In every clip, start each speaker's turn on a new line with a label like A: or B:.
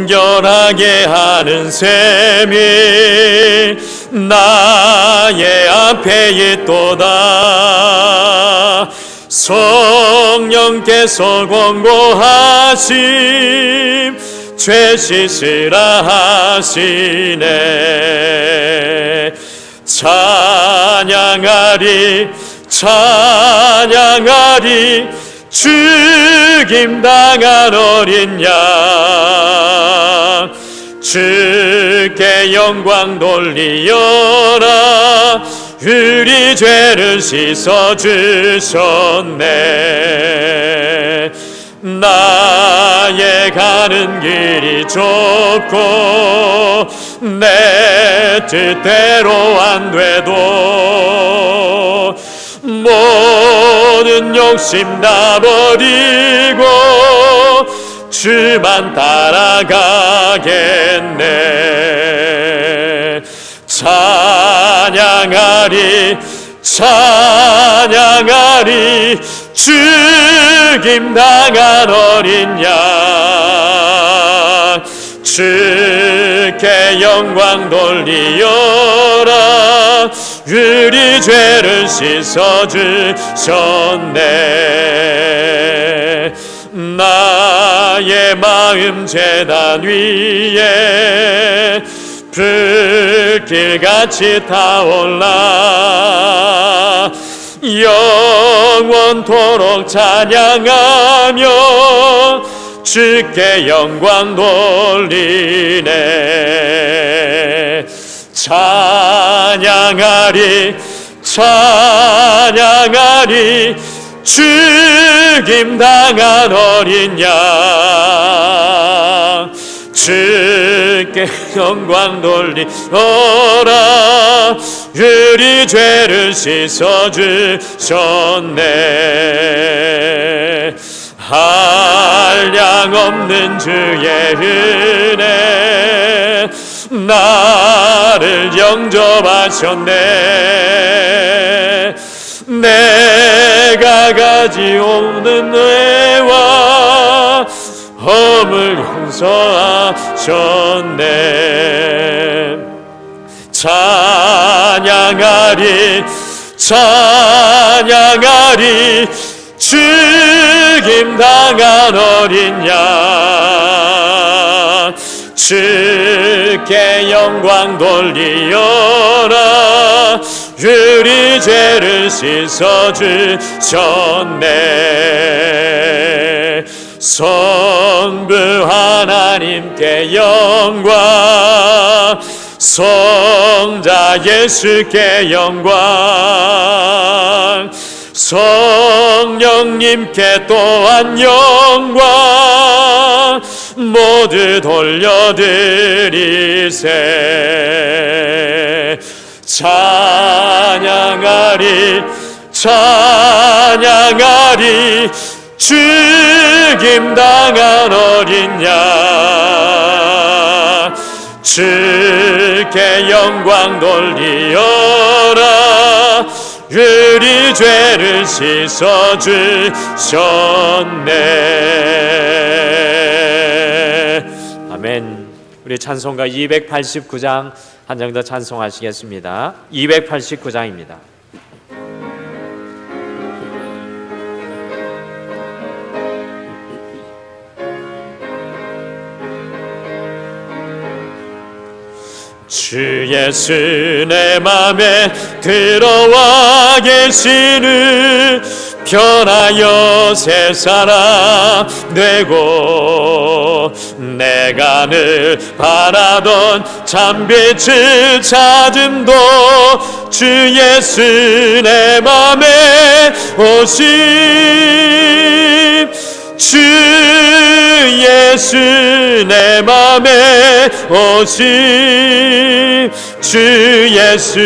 A: 정결하게 하는 셈이 나의 앞에 있도다. 성령께서 권고하심 죄 씻으라 하시네. 찬양하리 찬양하리 죽임당한 어린 양 주께 영광 돌리어라. 우리 죄를 씻어주셨네. 나의 가는 길이 좁고 내 뜻대로 안 돼도 모든 욕심 다 버리고 주만 따라가겠네. 찬양하리 찬양하리 죽임당한 어린 양 주께 영광 돌리어라. 우리 죄를 씻어주셨네. 나의 마음 제단 위에 불길같이 타올라 영원토록 찬양하며 주께 영광 돌리네. 찬양하리 찬양하리 죽임당한 어린 양 주께 영광 돌리어라. 우리 죄를 씻어주셨네. 한량없는 주의 은혜 나를 영접하셨네. 내가 가지오는 죄와 허물 용서하셨네. 찬양하리 찬양하리 죽임당한 어린 양 주께 영광 돌리어라. 우리 죄를 씻어주셨네. 성부 하나님께 영광 성자 예수께 영광 성령님께 또한 영광 모두 돌려드리세. 찬양하리 찬양하리 죽임당한 어린 양 주께 영광 돌리어라. 우리 죄를 씻어주셨네. 아멘. 우리 찬송가 289장 한 장 더 찬송하시겠습니다. 289장입니다. 주 예수 내 맘에 들어와 계시는 변하여 새 사람 되고 내가 늘 바라던 참빛을 찾음도 주 예수 내 맘에 오심 주 예수 내 맘에 오심 주 예수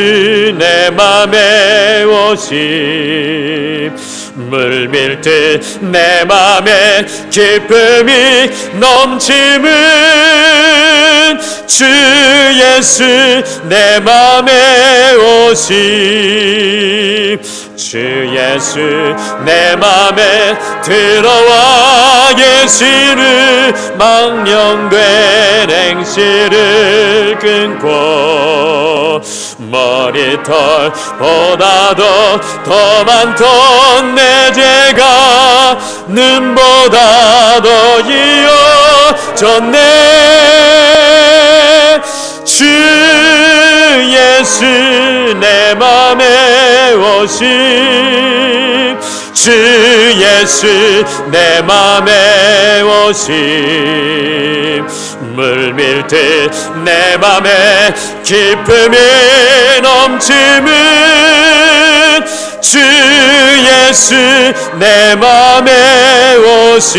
A: 내 맘에 오심 물밀듯 내 맘에 기쁨이 넘치는 주 예수 내 맘에 오심 주 예수 내 맘에 들어와 계시는 망령된 행실을 끊고 머리털보다도 더 많던 내 죄가 눈보다 더 이어졌네. 주 예수 내 맘에 오심, 주 예수 내 맘에 오심, 물밀듯 내 맘에 기쁨이 넘치는 주 예수 내 맘에 오심,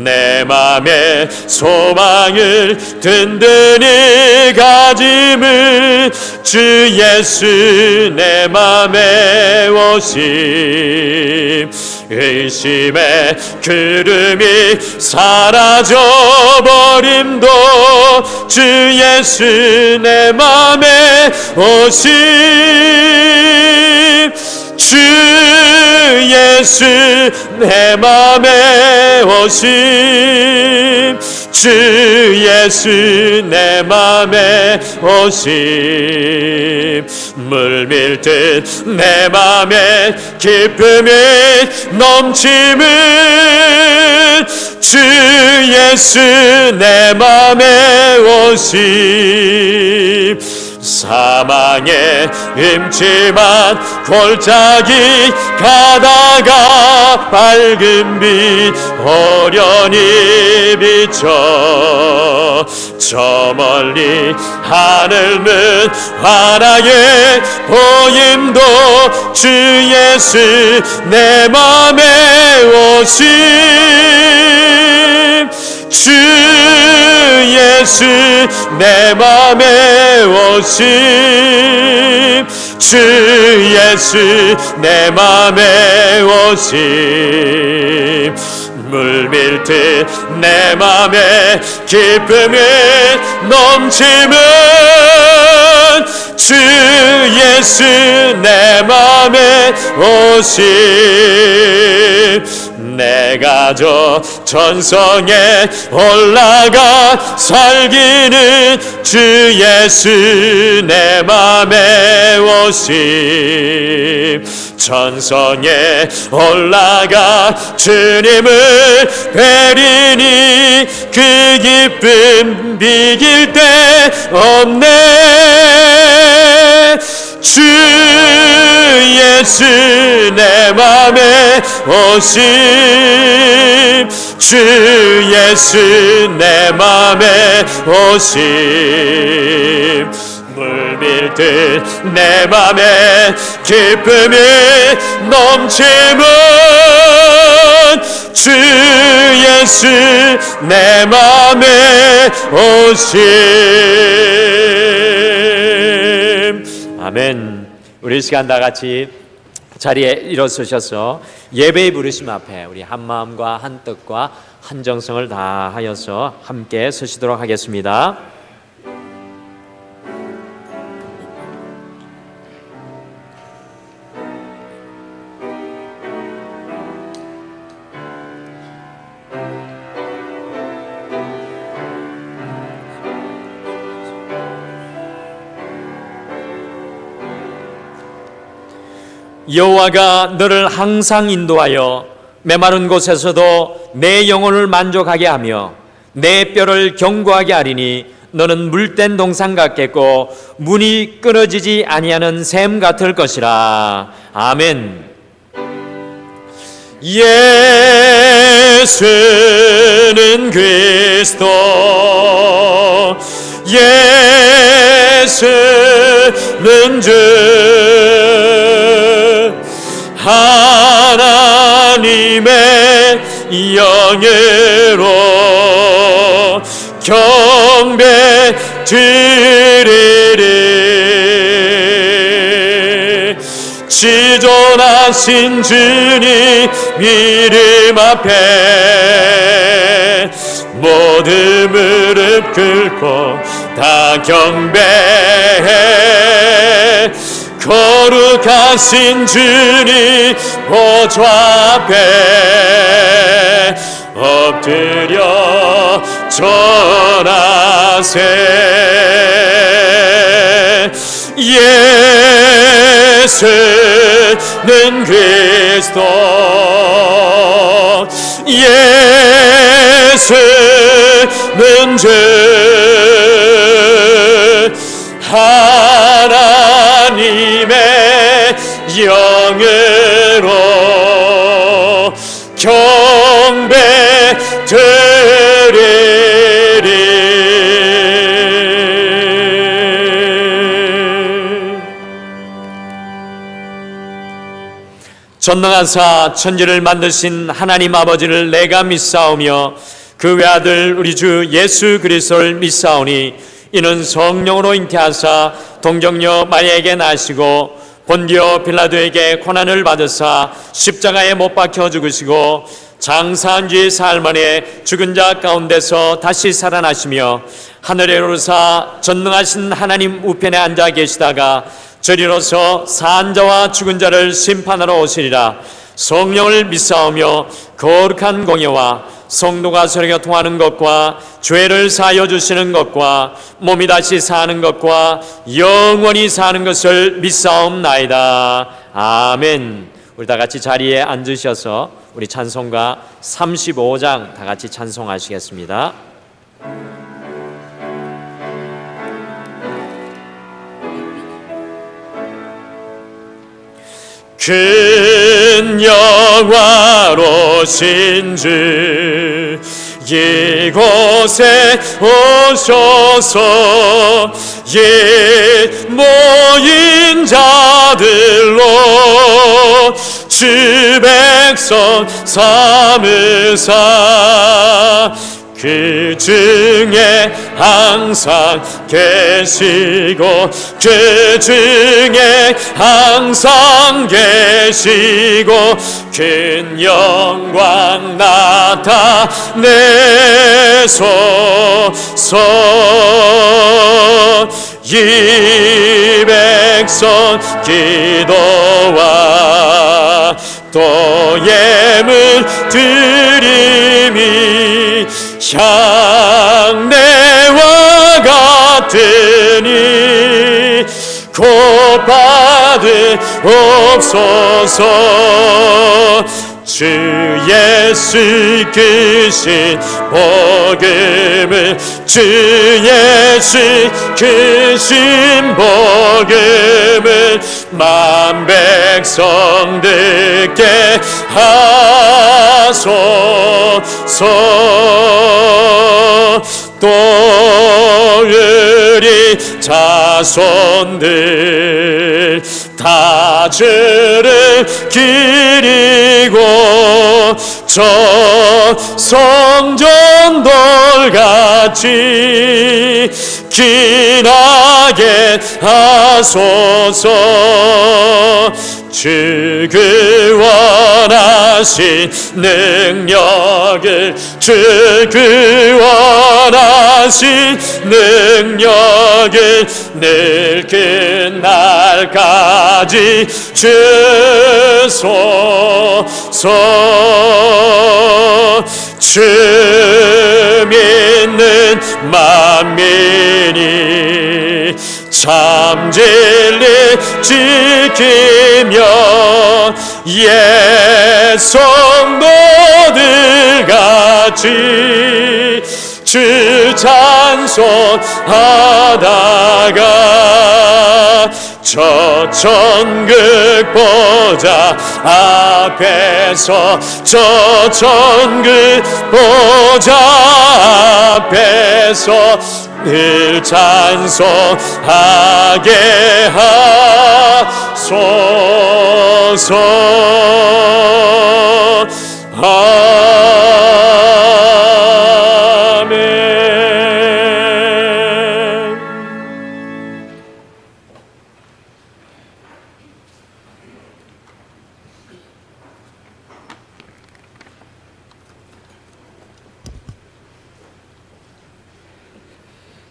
A: 내 맘에 소망을 든든히 가짐은 주 예수 내 맘에 오심, 의심의 구름이 사라져버림도 주 예수 내 맘에 오심, 주 예수 내 맘에 오심, 주 예수 내 맘에 오심, 물밀듯 내 맘에 기쁨이 넘치는 주 예수 내 맘에 오심, 사망의 음침한 골짜기 가다가 밝은 빛 호련히 비춰 저 멀리 하늘문 환하게 보임도 주 예수 내 맘에 오심, 주 예수 내 맘에 오심, 주 예수 내 맘에 오심, 물밀듯 내 맘에 기쁨이 넘치는 주 예수 내 맘에 오심, 내가 저 전성에 올라가 살기는 주 예수 내 맘에 오심, 전성에 올라가 주님을 뵈리니 그 기쁨 비길 데 없네. 주 예수 내 맘에 오심, 주 예수 내 맘에 오심, 물밀듯 내 맘에 기쁨이 넘치는 주 예수 내 맘에 오심. 아멘. 우리 이 시간 다 같이 자리에 일어서셔서 예배의 부르심 앞에 우리 한 마음과 한 뜻과 한 정성을 다하여서 함께 서시도록 하겠습니다. 여호와가 너를 항상 인도하여 메마른 곳에서도 내 영혼을 만족하게 하며 내 뼈를 견고하게 하리니 너는 물된 동산 같겠고 문이 끊어지지 아니하는 샘 같을 것이라. 아멘. 예수는 그리스도, 예수는 주, 하나님의 영예로 경배 드리리. 지존하신 주님 이름 앞에 모든 무릎 꿇고 다 경배해. 거룩하신 주님 보좌 앞에 엎드려 전하세. 예수는 그리스도, 예수는 주, 하나님의 영으로 경배 드리리. 전능하사 천지를 만드신 하나님 아버지를 내가 믿사오며 그 외아들 우리 주 예수 그리스도를 믿사오니 이는 성령으로 잉태하사 동정녀 마리아에게 나시고 본디오 빌라도에게 고난을 받으사 십자가에 못 박혀 죽으시고 장사한 지 사흘 만에 죽은 자 가운데서 다시 살아나시며 하늘에 오르사 전능하신 하나님 우편에 앉아 계시다가 저리로서 산 자와 죽은 자를 심판하러 오시리라. 성령을 믿사오며 거룩한 공예와 성도가 서로 통하는 것과 죄를 사하여 주시는 것과 몸이 다시 사는 것과 영원히 사는 것을 믿사옵나이다. 아멘. 우리 다 같이 자리에 앉으셔서 우리 찬송가 35장 다 같이 찬송하시겠습니다. 큰 영화로신 주 이곳에 오셔서 옛 모인 자들로 주 백성 삼으사 그 중에 항상 계시고 그 중에 항상 계시고 큰 영광 나타내소서. 이 백성 기도와 또 예물 드림이 향내와 같으니 곧 받으옵소서. 주 예수 크신 복음을 주 예수 크신 복음을 만 백성 듣게 하소서. 또 우리 자손들 다 주를 기리고 저 성전돌같이 기나게 하소서. 주 그 원하신 능력을 주 그 원하신 능력을 늘 그날까지 주소서. 주 믿는 만민이 참 진리 지키며 옛 성도들 같이 주 찬송하다가 저 천국 보좌 앞에서 저 천국 보좌 앞에서 늘 찬송하게 하소서. 아멘.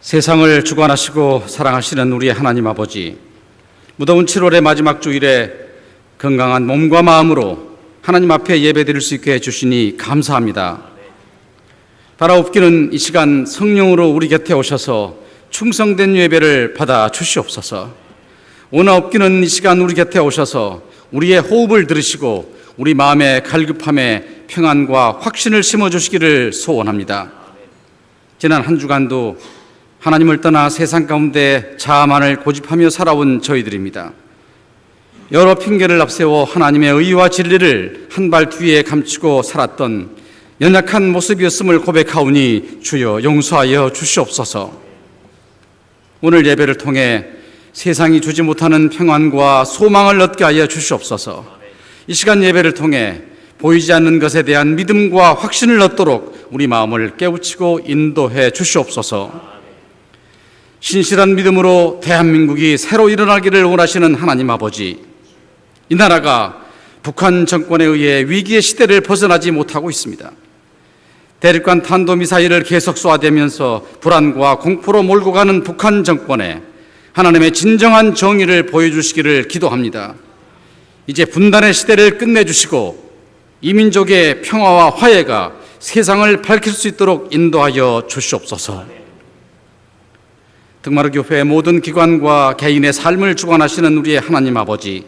B: 세상을 주관하시고 사랑하시는 우리 하나님 아버지, 무더운 7월의 마지막 주일에 건강한 몸과 마음으로 하나님 앞에 예배드릴 수 있게 해주시니 감사합니다. 바라옵기는 이 시간 성령으로 우리 곁에 오셔서 충성된 예배를 받아 주시옵소서. 원하옵기는 이 시간 우리 곁에 오셔서 우리의 호흡을 들으시고 우리 마음의 갈급함에 평안과 확신을 심어주시기를 소원합니다. 지난 한 주간도 하나님을 떠나 세상 가운데 자아만을 고집하며 살아온 저희들입니다. 여러 핑계를 앞세워 하나님의 의와 진리를 한 발 뒤에 감추고 살았던 연약한 모습이었음을 고백하오니 주여 용서하여 주시옵소서. 오늘 예배를 통해 세상이 주지 못하는 평안과 소망을 얻게 하여 주시옵소서. 이 시간 예배를 통해 보이지 않는 것에 대한 믿음과 확신을 얻도록 우리 마음을 깨우치고 인도해 주시옵소서. 신실한 믿음으로 대한민국이 새로 일어나기를 원하시는 하나님 아버지, 이 나라가 북한 정권에 의해 위기의 시대를 벗어나지 못하고 있습니다. 대륙간 탄도미사일을 계속 쏘아대면서 불안과 공포로 몰고 가는 북한 정권에 하나님의 진정한 정의를 보여주시기를 기도합니다. 이제 분단의 시대를 끝내주시고 이민족의 평화와 화해가 세상을 밝힐 수 있도록 인도하여 주시옵소서. 등마루 교회의 모든 기관과 개인의 삶을 주관하시는 우리의 하나님 아버지,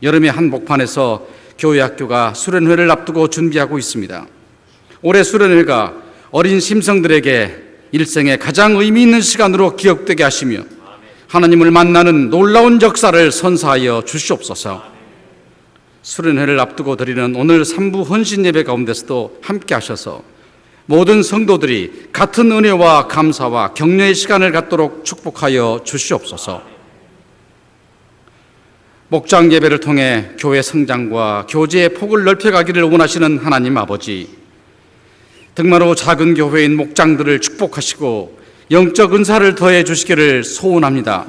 B: 여름의 한복판에서 교회 학교가 수련회를 앞두고 준비하고 있습니다. 올해 수련회가 어린 심성들에게 일생에 가장 의미 있는 시간으로 기억되게 하시며 하나님을 만나는 놀라운 역사를 선사하여 주시옵소서. 수련회를 앞두고 드리는 오늘 3부 헌신 예배 가운데서도 함께 하셔서 모든 성도들이 같은 은혜와 감사와 격려의 시간을 갖도록 축복하여 주시옵소서. 목장 예배를 통해 교회 성장과 교제의 폭을 넓혀가기를 원하시는 하나님 아버지, 등마로 작은 교회인 목장들을 축복하시고 영적 은사를 더해 주시기를 소원합니다.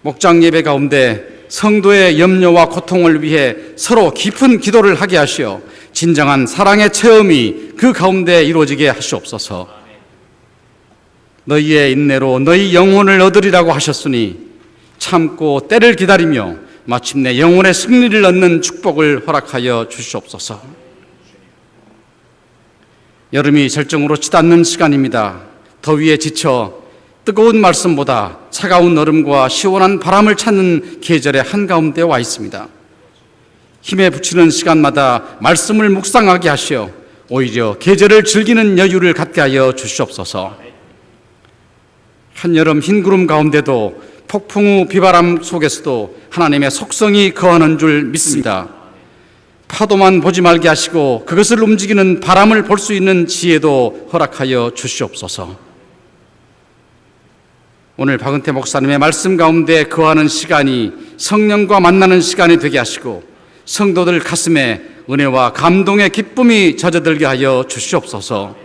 B: 목장 예배 가운데 성도의 염려와 고통을 위해 서로 깊은 기도를 하게 하시어 진정한 사랑의 체험이 그 가운데 이루어지게 하시옵소서. 너희의 인내로 너희 영혼을 얻으리라고 하셨으니 참고 때를 기다리며 마침내 영혼의 승리를 얻는 축복을 허락하여 주시옵소서. 여름이 절정으로 치닫는 시간입니다. 더위에 지쳐 뜨거운 말씀보다 차가운 얼음과 시원한 바람을 찾는 계절의 한가운데 와 있습니다. 힘에 부치는 시간마다 말씀을 묵상하게 하시어 오히려 계절을 즐기는 여유를 갖게 하여 주시옵소서. 한여름 흰 구름 가운데도 폭풍 후 비바람 속에서도 하나님의 속성이 거하는 줄 믿습니다. 파도만 보지 말게 하시고 그것을 움직이는 바람을 볼 수 있는 지혜도 허락하여 주시옵소서. 오늘 박은태 목사님의 말씀 가운데 거하는 시간이 성령과 만나는 시간이 되게 하시고 성도들 가슴에 은혜와 감동의 기쁨이 젖어들게 하여 주시옵소서.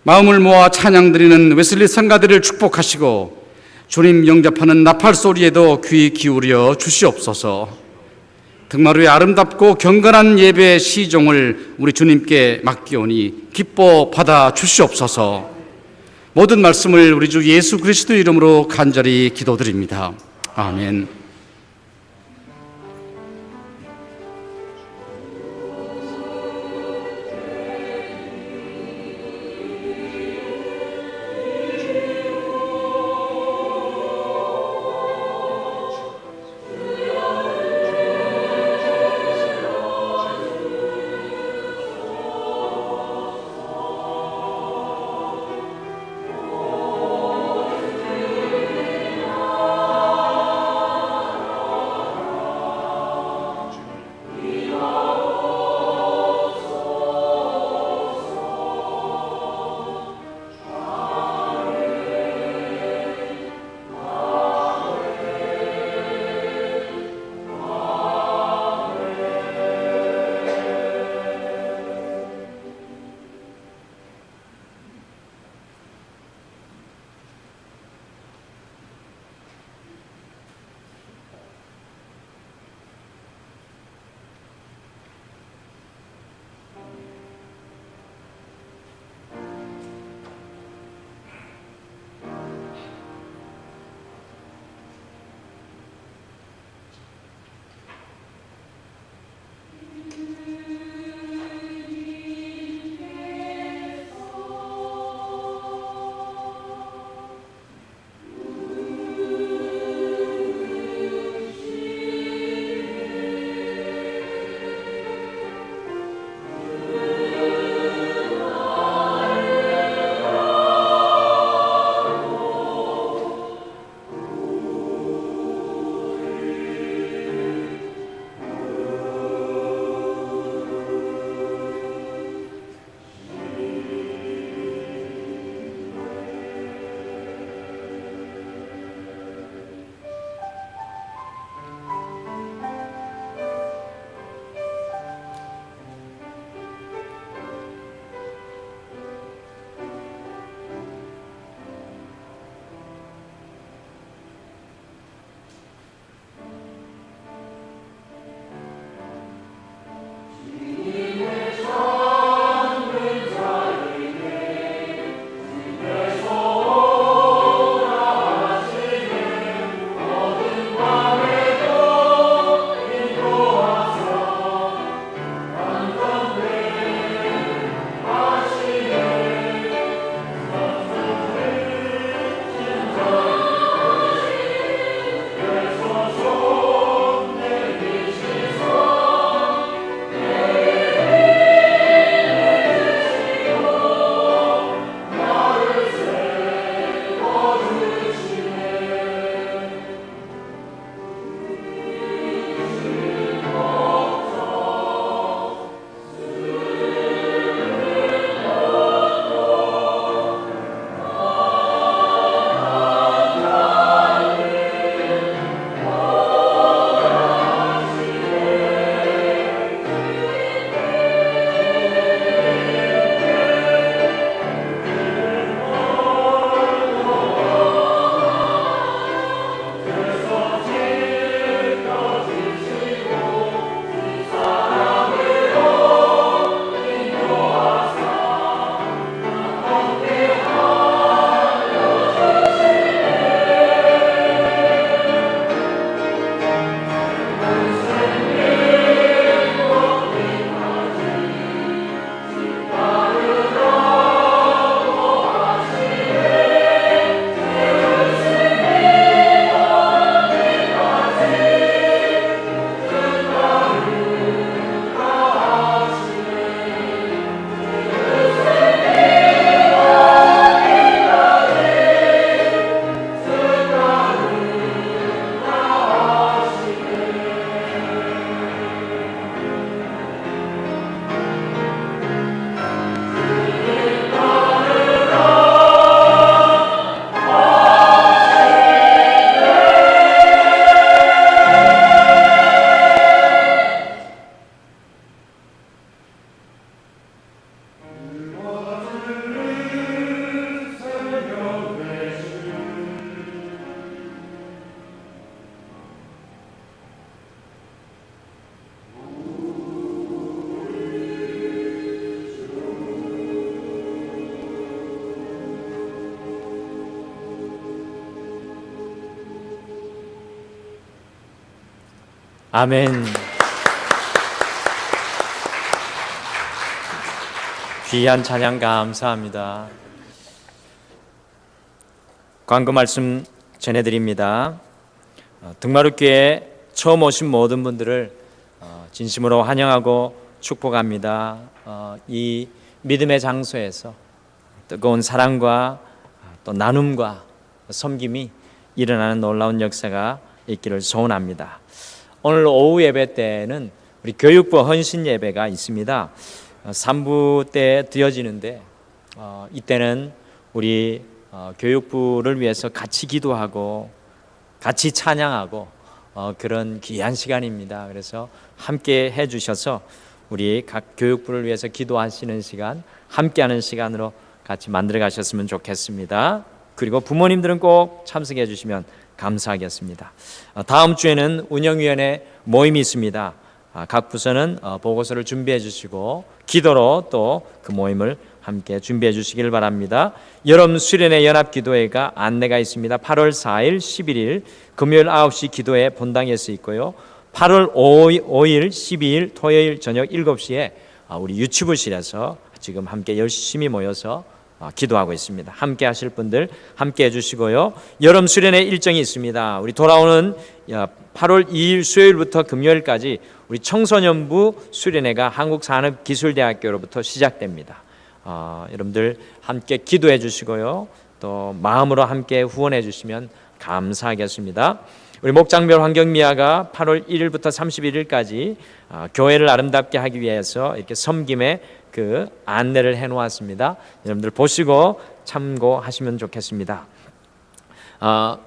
B: 마음을 모아 찬양드리는 웨슬리 성가들을 축복하시고 주님 영접하는 나팔 소리에도 귀 기울여 주시옵소서. 등마루의 아름답고 경건한 예배의 시종을 우리 주님께 맡기오니 기뻐 받아 주시옵소서. 모든 말씀을 우리 주 예수 그리스도 이름으로 간절히 기도드립니다. 아멘.
A: 아멘. 귀한 찬양 감사합니다. 광고 말씀 전해드립니다. 등마룻교회 처음 오신 모든 분들을 진심으로 환영하고 축복합니다. 이 믿음의 장소에서 뜨거운 사랑과 또 나눔과 섬김이 일어나는 놀라운 역사가 있기를 소원합니다. 오늘 오후 예배 때는 우리 교육부 헌신 예배가 있습니다. 3부 때 드려지는데 이때는 우리 교육부를 위해서 같이 기도하고 같이 찬양하고 그런 귀한 시간입니다. 그래서 함께 해주셔서 우리 각 교육부를 위해서 기도하시는 시간, 함께하는 시간으로 같이 만들어 가셨으면 좋겠습니다. 그리고 부모님들은 꼭 참석해 주시면 감사하겠습니다. 다음 주에는 운영위원회 모임이 있습니다. 각 부서는 보고서를 준비해 주시고 기도로 또 그 모임을 함께 준비해 주시길 바랍니다. 여름 수련회 연합기도회가 안내가 있습니다. 8월 4일, 11일 금요일 9시 기도회 본당에서 있고요. 8월 5일, 12일 토요일 저녁 7시에 우리 유치부실에서 지금 함께 열심히 모여서 기도하고 있습니다. 함께 하실 분들 함께 해주시고요. 여름 수련회 일정이 있습니다. 우리 돌아오는 8월 2일 수요일부터 금요일까지 우리 청소년부 수련회가 한국산업기술대학교로부터 시작됩니다. 여러분들 함께 기도해 주시고요. 또 마음으로 함께 후원해 주시면 감사하겠습니다. 우리 목장별 환경미화가 8월 1일부터 31일까지 교회를 아름답게 하기 위해서 이렇게 섬김의 그 안내를 해 놓았습니다. 여러분들 보시고 참고하시면 좋겠습니다.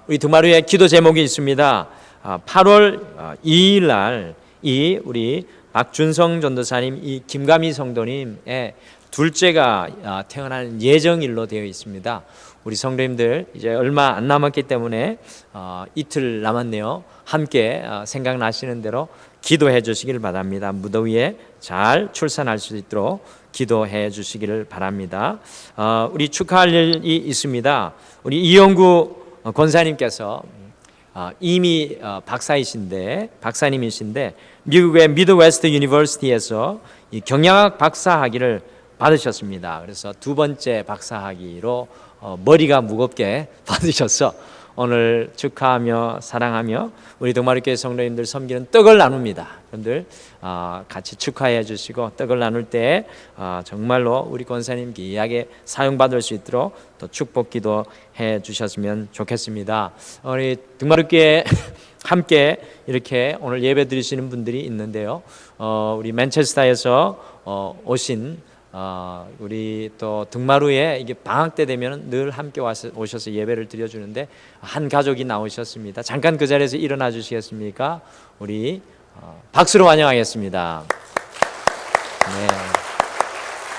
A: 우리 등마루에 기도 제목이 있습니다. 8월 2일 날 이 우리 박준성 전도사님, 이 김가미 성도님의 둘째가 태어날 예정일로 되어 있습니다. 우리 성도님들 이제 얼마 안 남았기 때문에 이틀 남았네요. 함께 생각나시는 대로 기도해 주시길 바랍니다. 무더위에 잘 출산할 수 있도록 기도해 주시기를 바랍니다. 우리 축하할 일이 있습니다. 우리 이영구 권사님께서 이미 박사님이신데 미국의 미드웨스트 유니버시티에서 이 경영학 박사학위를 받으셨습니다. 그래서 두 번째 박사학위로 머리가 무겁게 받으셔서 오늘 축하하며 사랑하며 우리 동마리교회 성도님들 섬기는 떡을 나눕니다. 여러분들 같이 축하해 주시고 떡을 나눌 때 정말로 우리 권사님 귀하게 사용받을 수 있도록 또 축복 기도해 주셨으면 좋겠습니다. 우리 동마리교회 함께 이렇게 오늘 예배 드리시는 분들이 있는데요. 우리 맨체스터에서 오신 우리 또 등마루에 이게 방학 때 되면 늘 함께 오셔서 예배를 드려주는데 한 가족이 나오셨습니다. 잠깐 그 자리에서 일어나 주시겠습니까? 우리 박수로 환영하겠습니다. 네.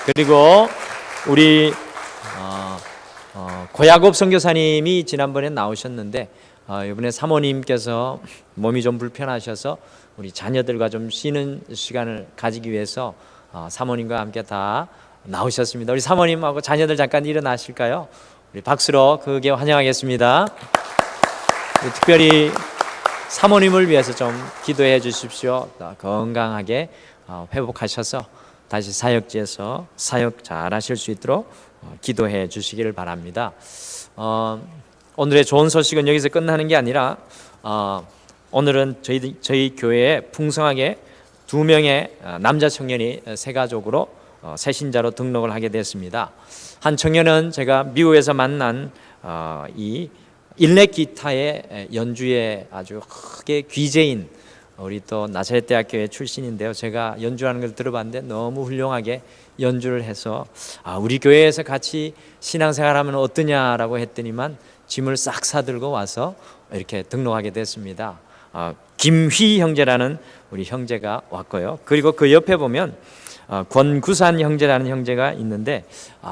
A: 그리고 우리 고야곱 선교사님이 지난번에 나오셨는데 이번에 사모님께서 몸이 좀 불편하셔서 우리 자녀들과 좀 쉬는 시간을 가지기 위해서 사모님과 함께 다 나오셨습니다. 우리 사모님하고 자녀들 잠깐 일어나실까요? 우리 박수로 크게 환영하겠습니다. 특별히 사모님을 위해서 좀 기도해 주십시오. 건강하게 회복하셔서 다시 사역지에서 사역 잘 하실 수 있도록 기도해 주시기를 바랍니다. 오늘의 좋은 소식은 여기서 끝나는 게 아니라 오늘은 저희 교회에 풍성하게 2명의 남자 청년이 새 가족으로 새 신자로 등록을 하게 됐습니다. 한 청년은 제가 미국에서 만난 이 일렉 기타의 연주에 아주 크게 귀재인 우리 또 나사렛 대학교의 출신인데요. 제가 연주하는 걸 들어봤는데 너무 훌륭하게 연주를 해서 우리 교회에서 같이 신앙생활하면 어떠냐라고 했더니만 짐을 싹 사들고 와서 이렇게 등록하게 됐습니다. 김휘 형제라는 우리 형제가 왔고요. 그리고 그 옆에 보면 권구산 형제라는 형제가 있는데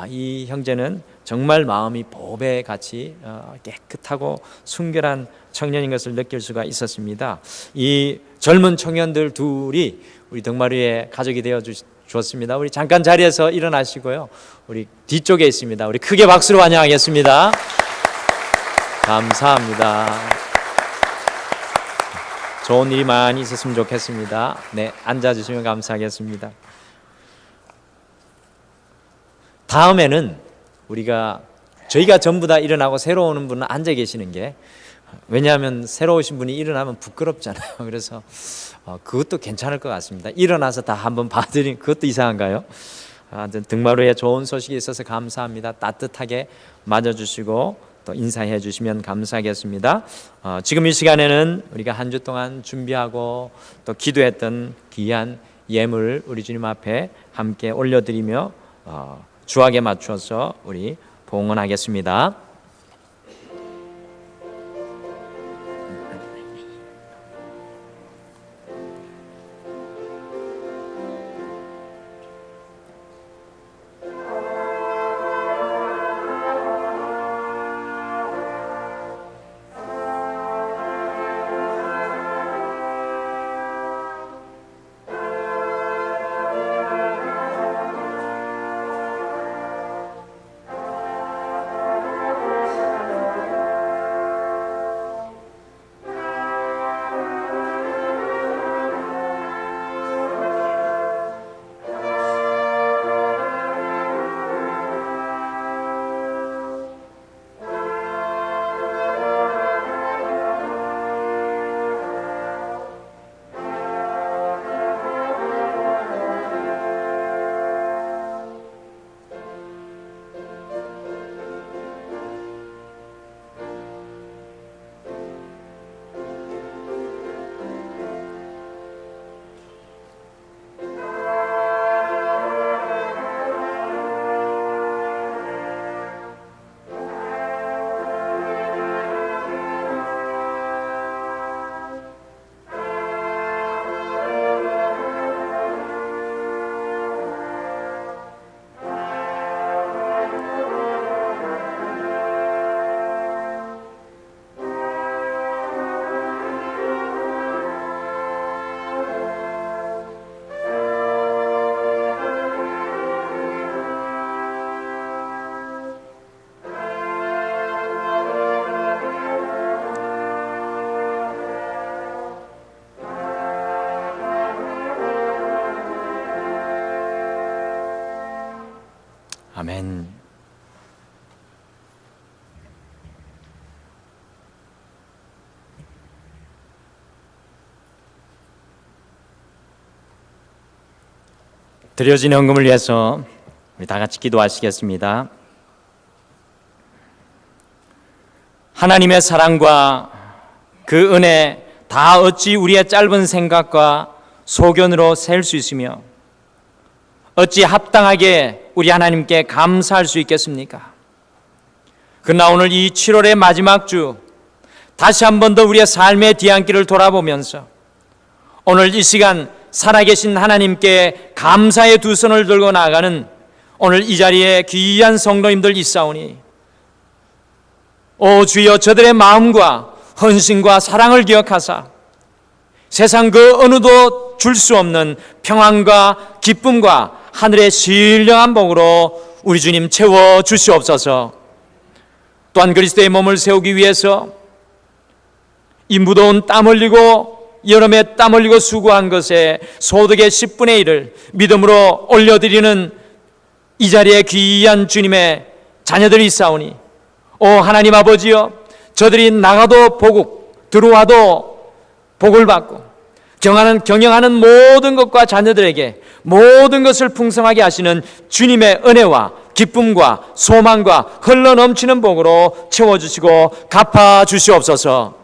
A: 이 형제는 정말 마음이 보배 같이 깨끗하고 순결한 청년인 것을 느낄 수가 있었습니다. 이 젊은 청년들 둘이 우리 덕마루의 가족이 되어 주었습니다. 우리 잠깐 자리에서 일어나시고요. 우리 뒤쪽에 있습니다. 우리 크게 박수로 환영하겠습니다. 감사합니다. 좋은 일이 많이 있었으면 좋겠습니다. 네, 앉아주시면 감사하겠습니다. 다음에는 저희가 전부 다 일어나고 새로 오는 분은 앉아 계시는 게, 왜냐하면 새로 오신 분이 일어나면 부끄럽잖아요. 그래서 그것도 괜찮을 것 같습니다. 일어나서 다 한번 봐드리는 그것도 이상한가요? 등마루에 좋은 소식이 있어서 감사합니다. 따뜻하게 맞아주시고 또 인사해 주시면 감사하겠습니다. 지금 이 시간에는 우리가 한 주 동안 준비하고 또 기도했던 귀한 예물 우리 주님 앞에 함께 올려드리며 주악에 맞추어서 우리 봉헌하겠습니다. 아멘. 드려진 헌금을 위해서 우리 다 같이 기도하시겠습니다. 하나님의 사랑과 그 은혜 다 어찌 우리의 짧은 생각과 소견으로 셀 수 있으며 어찌 합당하게 우리 하나님께 감사할 수 있겠습니까? 그러나 오늘 이 7월의 마지막 주 다시 한 번 더 우리의 삶의 뒤안길을 돌아보면서 오늘 이 시간 살아계신 하나님께 감사의 두 손을 들고 나아가는 오늘 이 자리에 귀한 성도님들 있사오니 오 주여 저들의 마음과 헌신과 사랑을 기억하사 세상 그 어느도 줄 수 없는 평안과 기쁨과 하늘의 신령한 복으로 우리 주님 채워 주시옵소서. 또한 그리스도의 몸을 세우기 위해서 이 무더운 땀 흘리고 여름에 땀 흘리고 수고한 것에 소득의 10분의 1을 믿음으로 올려드리는 이 자리에 귀한 주님의 자녀들이 있사오니 오 하나님 아버지여 저들이 나가도 복국 들어와도 복을 받고 경영하는 모든 것과 자녀들에게 모든 것을 풍성하게 하시는 주님의 은혜와 기쁨과 소망과 흘러넘치는 복으로 채워주시고 갚아주시옵소서.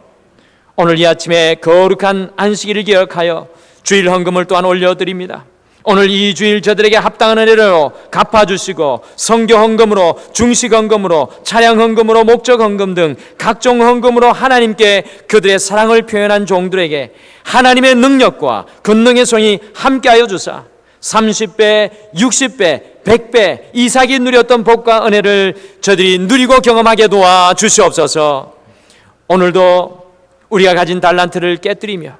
A: 오늘 이 아침에 거룩한 안식일을 기억하여 주일 헌금을 또한 올려드립니다. 오늘 이 주일 저들에게 합당한 은혜로 갚아주시고 성교 헌금으로 중식 헌금으로 차량 헌금으로 목적 헌금 등 각종 헌금으로 하나님께 그들의 사랑을 표현한 종들에게 하나님의 능력과 권능의 손이 함께하여 주사 30배, 60배, 100배 이삭이 누렸던 복과 은혜를 저들이 누리고 경험하게 도와 주시옵소서. 오늘도 우리가 가진 달란트를 깨뜨리며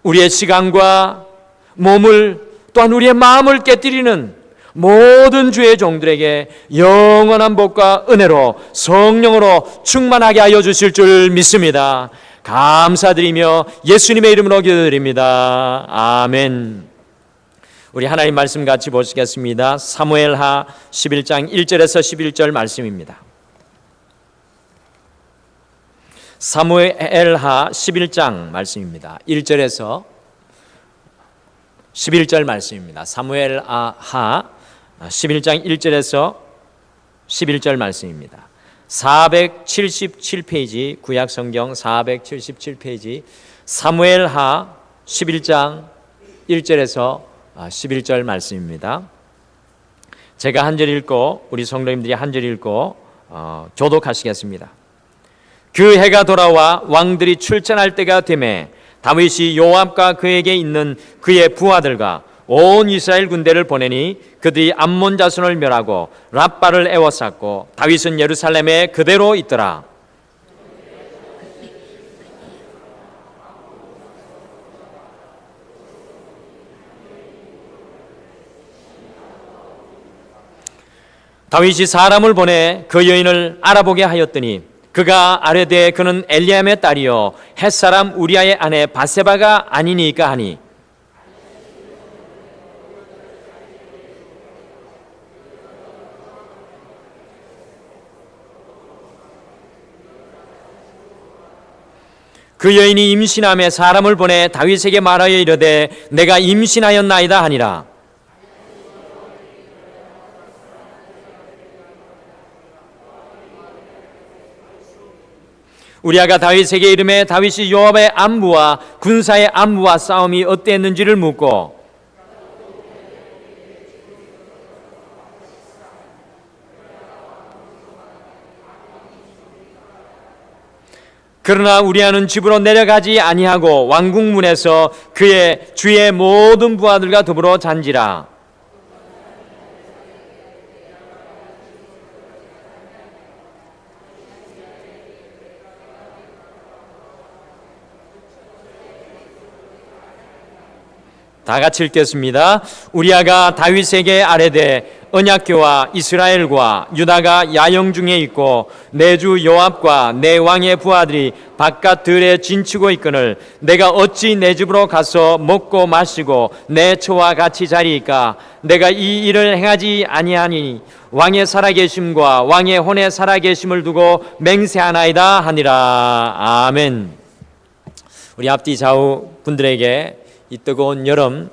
A: 우리의 시간과 몸을 또한 우리의 마음을 깨뜨리는 모든 주의 종들에게 영원한 복과 은혜로 성령으로 충만하게 하여 주실 줄 믿습니다. 감사드리며 예수님의 이름으로 기도드립니다. 아멘. 우리 하나님 말씀 같이 보시겠습니다. 사무엘하 11장 1절에서 11절 말씀입니다. 사무엘하 11장 말씀입니다. 1절에서 11절 말씀입니다. 사무엘하 11장 1절에서 11절 말씀입니다. 477페이지 구약성경 477페이지 사무엘하 11장 1절에서 11절 말씀입니다. 제가 한 절 읽고 우리 성도님들이 한 절 읽고 교독하시겠습니다. 그 해가 돌아와 왕들이 출전할 때가 되매 다윗이 요압과 그에게 있는 그의 부하들과 온 이스라엘 군대를 보내니 그들이 암몬 자손을 멸하고 랍바를 에워쌌고 다윗은 예루살렘에 그대로 있더라. 다윗이 사람을 보내 그 여인을 알아보게 하였더니 그가 아뢰되 그는 엘리암의 딸이요 햇사람 우리아의 아내 바세바가 아니니까 하니 그 여인이 임신함에 사람을 보내 다윗에게 말하여 이르되 내가 임신하였나이다 하니라. 우리아가 다윗에게 이르매 다윗이 요압의 안부와 군사의 안부와 싸움이 어땠는지를 묻고 그러나 우리아는 집으로 내려가지 아니하고 왕궁문에서 그의 주의 모든 부하들과 더불어 잔지라. 다 같이 읽겠습니다. 우리아가 다윗에게 아뢰되 언약궤와 이스라엘과 유다가 야영 중에 있고 내 주 요압과 내 왕의 부하들이 바깥 들에 진치고 있거늘 내가 어찌 내 집으로 가서 먹고 마시고 내 처와 같이 자리이까. 내가 이 일을 행하지 아니하니 왕의 살아계심과 왕의 혼의 살아계심을 두고 맹세하나이다 하니라. 아멘. 우리 앞뒤 좌우 분들에게 이 뜨거운 여름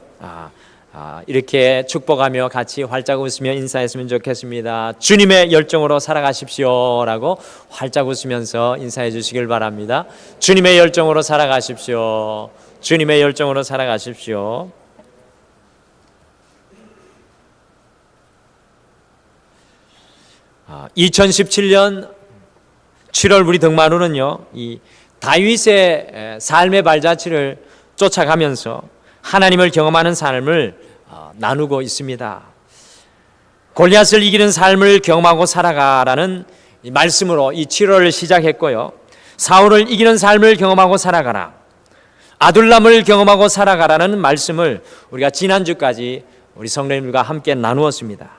A: 이렇게 축복하며 같이 활짝 웃으며 인사했으면 좋겠습니다. 주님의 열정으로 살아가십시오 라고 활짝 웃으면서 인사해 주시길 바랍니다. 주님의 열정으로 살아가십시오. 주님의 열정으로 살아가십시오. 아, 2017년 7월 우리 덕마루는요 이 다윗의 삶의 발자취를 쫓아가면서 하나님을 경험하는 삶을 나누고 있습니다. 골리앗을 이기는 삶을 경험하고 살아가라는 말씀으로 이 7월을 시작했고요. 사울을 이기는 삶을 경험하고 살아가라. 아둘람을 경험하고 살아가라는 말씀을 우리가 지난주까지 우리 성도님들과 함께 나누었습니다.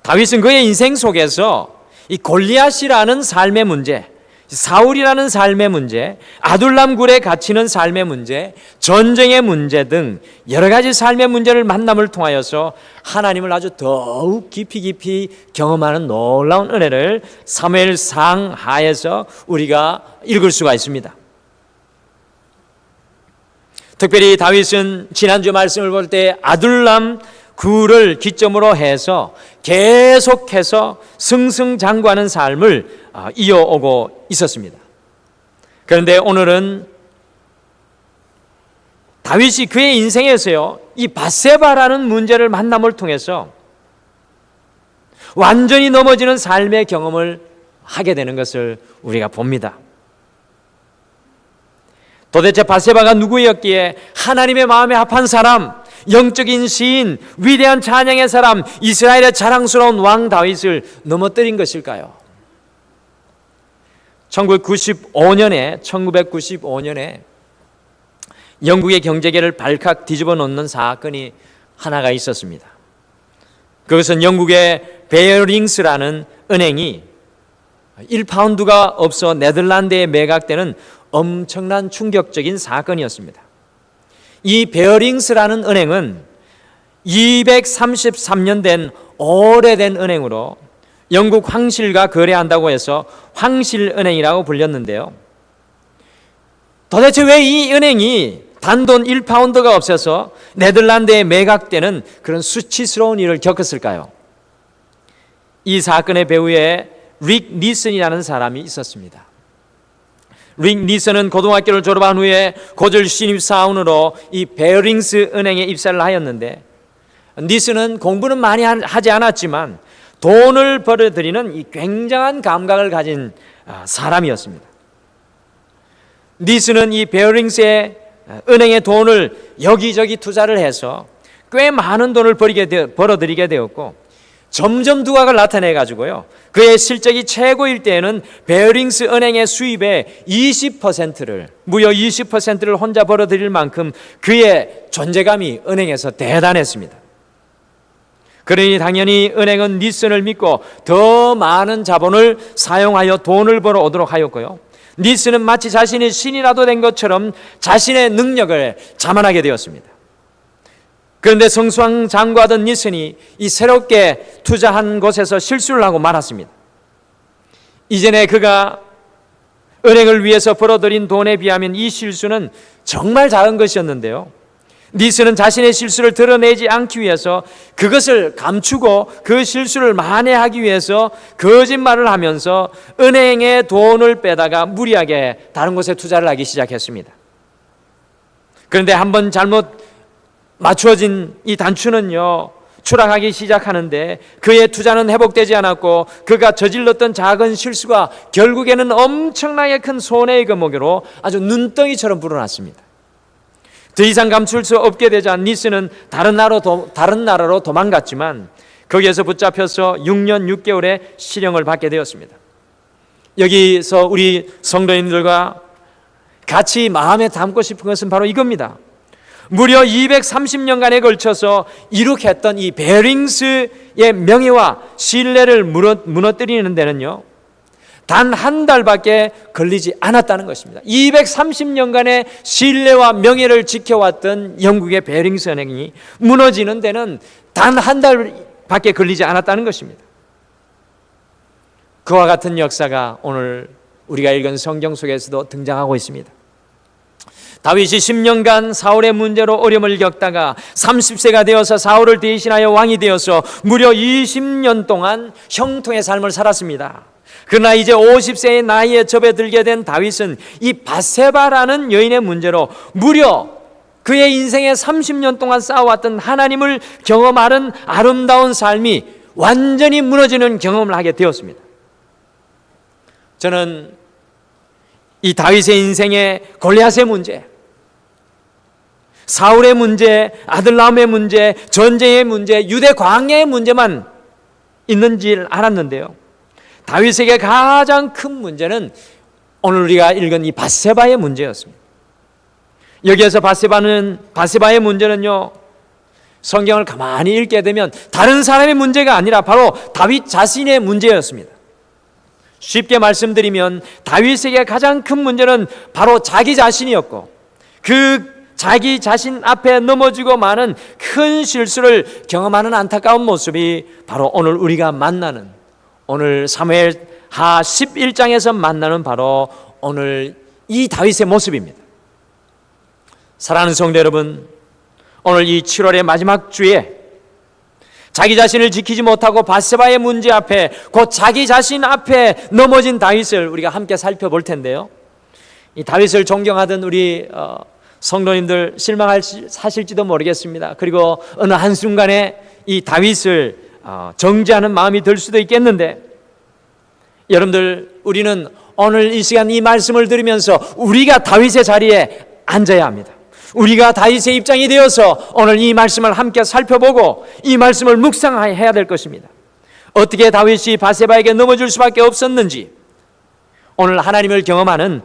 A: 다윗은 그의 인생 속에서 이 골리앗이라는 삶의 문제, 사울이라는 삶의 문제, 아둘람 굴에 갇히는 삶의 문제, 전쟁의 문제 등 여러 가지 삶의 문제를 만남을 통하여서 하나님을 아주 더욱 깊이 경험하는 놀라운 은혜를 사무엘상 하에서 우리가 읽을 수가 있습니다. 특별히 다윗은 지난주 말씀을 볼 때 아둘람 굴을 기점으로 해서 계속해서 승승장구하는 삶을 이어오고 있었습니다. 그런데 오늘은 다윗이 그의 인생에서요 이 밧세바라는 문제를 만남을 통해서 완전히 넘어지는 삶의 경험을 하게 되는 것을 우리가 봅니다. 도대체 밧세바가 누구였기에 하나님의 마음에 합한 사람, 영적인 시인, 위대한 찬양의 사람, 이스라엘의 자랑스러운 왕 다윗을 넘어뜨린 것일까요? 1995년에 영국의 경제계를 발칵 뒤집어 놓는 사건이 하나가 있었습니다. 그것은 영국의 베어링스라는 은행이 1파운드가 없어 네덜란드에 매각되는 엄청난 충격적인 사건이었습니다. 이 베어링스라는 은행은 233년 된 오래된 은행으로 영국 황실과 거래한다고 해서 황실은행이라고 불렸는데요. 도대체 왜 이 은행이 단돈 1파운드가 없어서 네덜란드에 매각되는 그런 수치스러운 일을 겪었을까요? 이 사건의 배후에 릭 니슨이라는 사람이 있었습니다. 릭 니슨은 고등학교를 졸업한 후에 고졸 신입사원으로 이 베어링스 은행에 입사를 하였는데, 니슨은 공부는 많이 하지 않았지만 돈을 벌어들이는 이 굉장한 감각을 가진 사람이었습니다. 니슨은 이 베어링스의 은행의 돈을 여기저기 투자를 해서 꽤 많은 돈을 벌어들이게 되었고, 점점 두각을 나타내 가지고요, 그의 실적이 최고일 때에는 베어링스 은행의 수입의 20%를 무려 20%를 혼자 벌어들일 만큼 그의 존재감이 은행에서 대단했습니다. 그러니 당연히 은행은 니슨을 믿고 더 많은 자본을 사용하여 돈을 벌어 오도록 하였고요, 니슨은 마치 자신이 신이라도 된 것처럼 자신의 능력을 자만하게 되었습니다. 그런데 성수왕장구하던 니슨이 이 새롭게 투자한 곳에서 실수를 하고 말았습니다. 이전에 그가 은행을 위해서 벌어들인 돈에 비하면 이 실수는 정말 작은 것이었는데요, 니슨은 자신의 실수를 드러내지 않기 위해서 그것을 감추고 그 실수를 만회하기 위해서 거짓말을 하면서 은행에 돈을 빼다가 무리하게 다른 곳에 투자를 하기 시작했습니다. 그런데 한번 잘못 맞추어진 이 단추는요, 추락하기 시작하는데 그의 투자는 회복되지 않았고 그가 저질렀던 작은 실수가 결국에는 엄청나게 큰 손해의 거목으로 아주 눈덩이처럼 불어났습니다. 더 이상 감출 수 없게 되자 니슨은 다른 나라로 도망갔지만 거기에서 붙잡혀서 6년 6개월의 실형을 받게 되었습니다. 여기서 우리 성도님들과 같이 마음에 담고 싶은 것은 바로 이겁니다. 무려 230년간에 걸쳐서 이룩했던 이 베어링스의 명예와 신뢰를 무너뜨리는 데는요, 단 한 달밖에 걸리지 않았다는 것입니다. 230년간의 신뢰와 명예를 지켜왔던 영국의 베어링스 은행이 무너지는 데는 단 한 달밖에 걸리지 않았다는 것입니다. 그와 같은 역사가 오늘 우리가 읽은 성경 속에서도 등장하고 있습니다. 다윗이 10년간 사울의 문제로 어려움을 겪다가 30세가 되어서 사울을 대신하여 왕이 되어서 무려 20년 동안 형통의 삶을 살았습니다. 그러나 이제 50세의 나이에 접어들게 된 다윗은 이 밧세바라는 여인의 문제로 무려 그의 인생에 30년 동안 쌓아왔던 하나님을 경험하는 아름다운 삶이 완전히 무너지는 경험을 하게 되었습니다. 저는 이 다윗의 인생의 골리앗의 문제, 사울의 문제, 아들라움의 문제, 전쟁의 문제, 유대 광야의 문제만 있는 줄 알았는데요, 다윗에게 가장 큰 문제는 오늘 우리가 읽은 이 밧세바의 문제였습니다. 여기에서 밧세바의 문제는요, 성경을 가만히 읽게 되면 다른 사람의 문제가 아니라 바로 다윗 자신의 문제였습니다. 쉽게 말씀드리면 다윗에게 가장 큰 문제는 바로 자기 자신이었고, 그 자기 자신 앞에 넘어지고 마는 큰 실수를 경험하는 안타까운 모습이 바로 오늘 우리가 만나는, 오늘 사무엘하 11장에서 만나는 바로 오늘 이 다윗의 모습입니다. 사랑하는 성도 여러분, 오늘 이 7월의 마지막 주에 자기 자신을 지키지 못하고 밧세바의 문제 앞에, 곧 자기 자신 앞에 넘어진 다윗을 우리가 함께 살펴볼 텐데요, 이 다윗을 존경하던 우리 성도님들 실망하실지도 모르겠습니다. 그리고 어느 한순간에 이 다윗을 정죄하는 마음이 들 수도 있겠는데, 여러분들, 우리는 오늘 이 시간 이 말씀을 들으면서 우리가 다윗의 자리에 앉아야 합니다. 우리가 다윗의 입장이 되어서 오늘 이 말씀을 함께 살펴보고 이 말씀을 묵상해야 될 것입니다. 어떻게 다윗이 밧세바에게 넘어질 수밖에 없었는지 오늘 하나님을 경험하는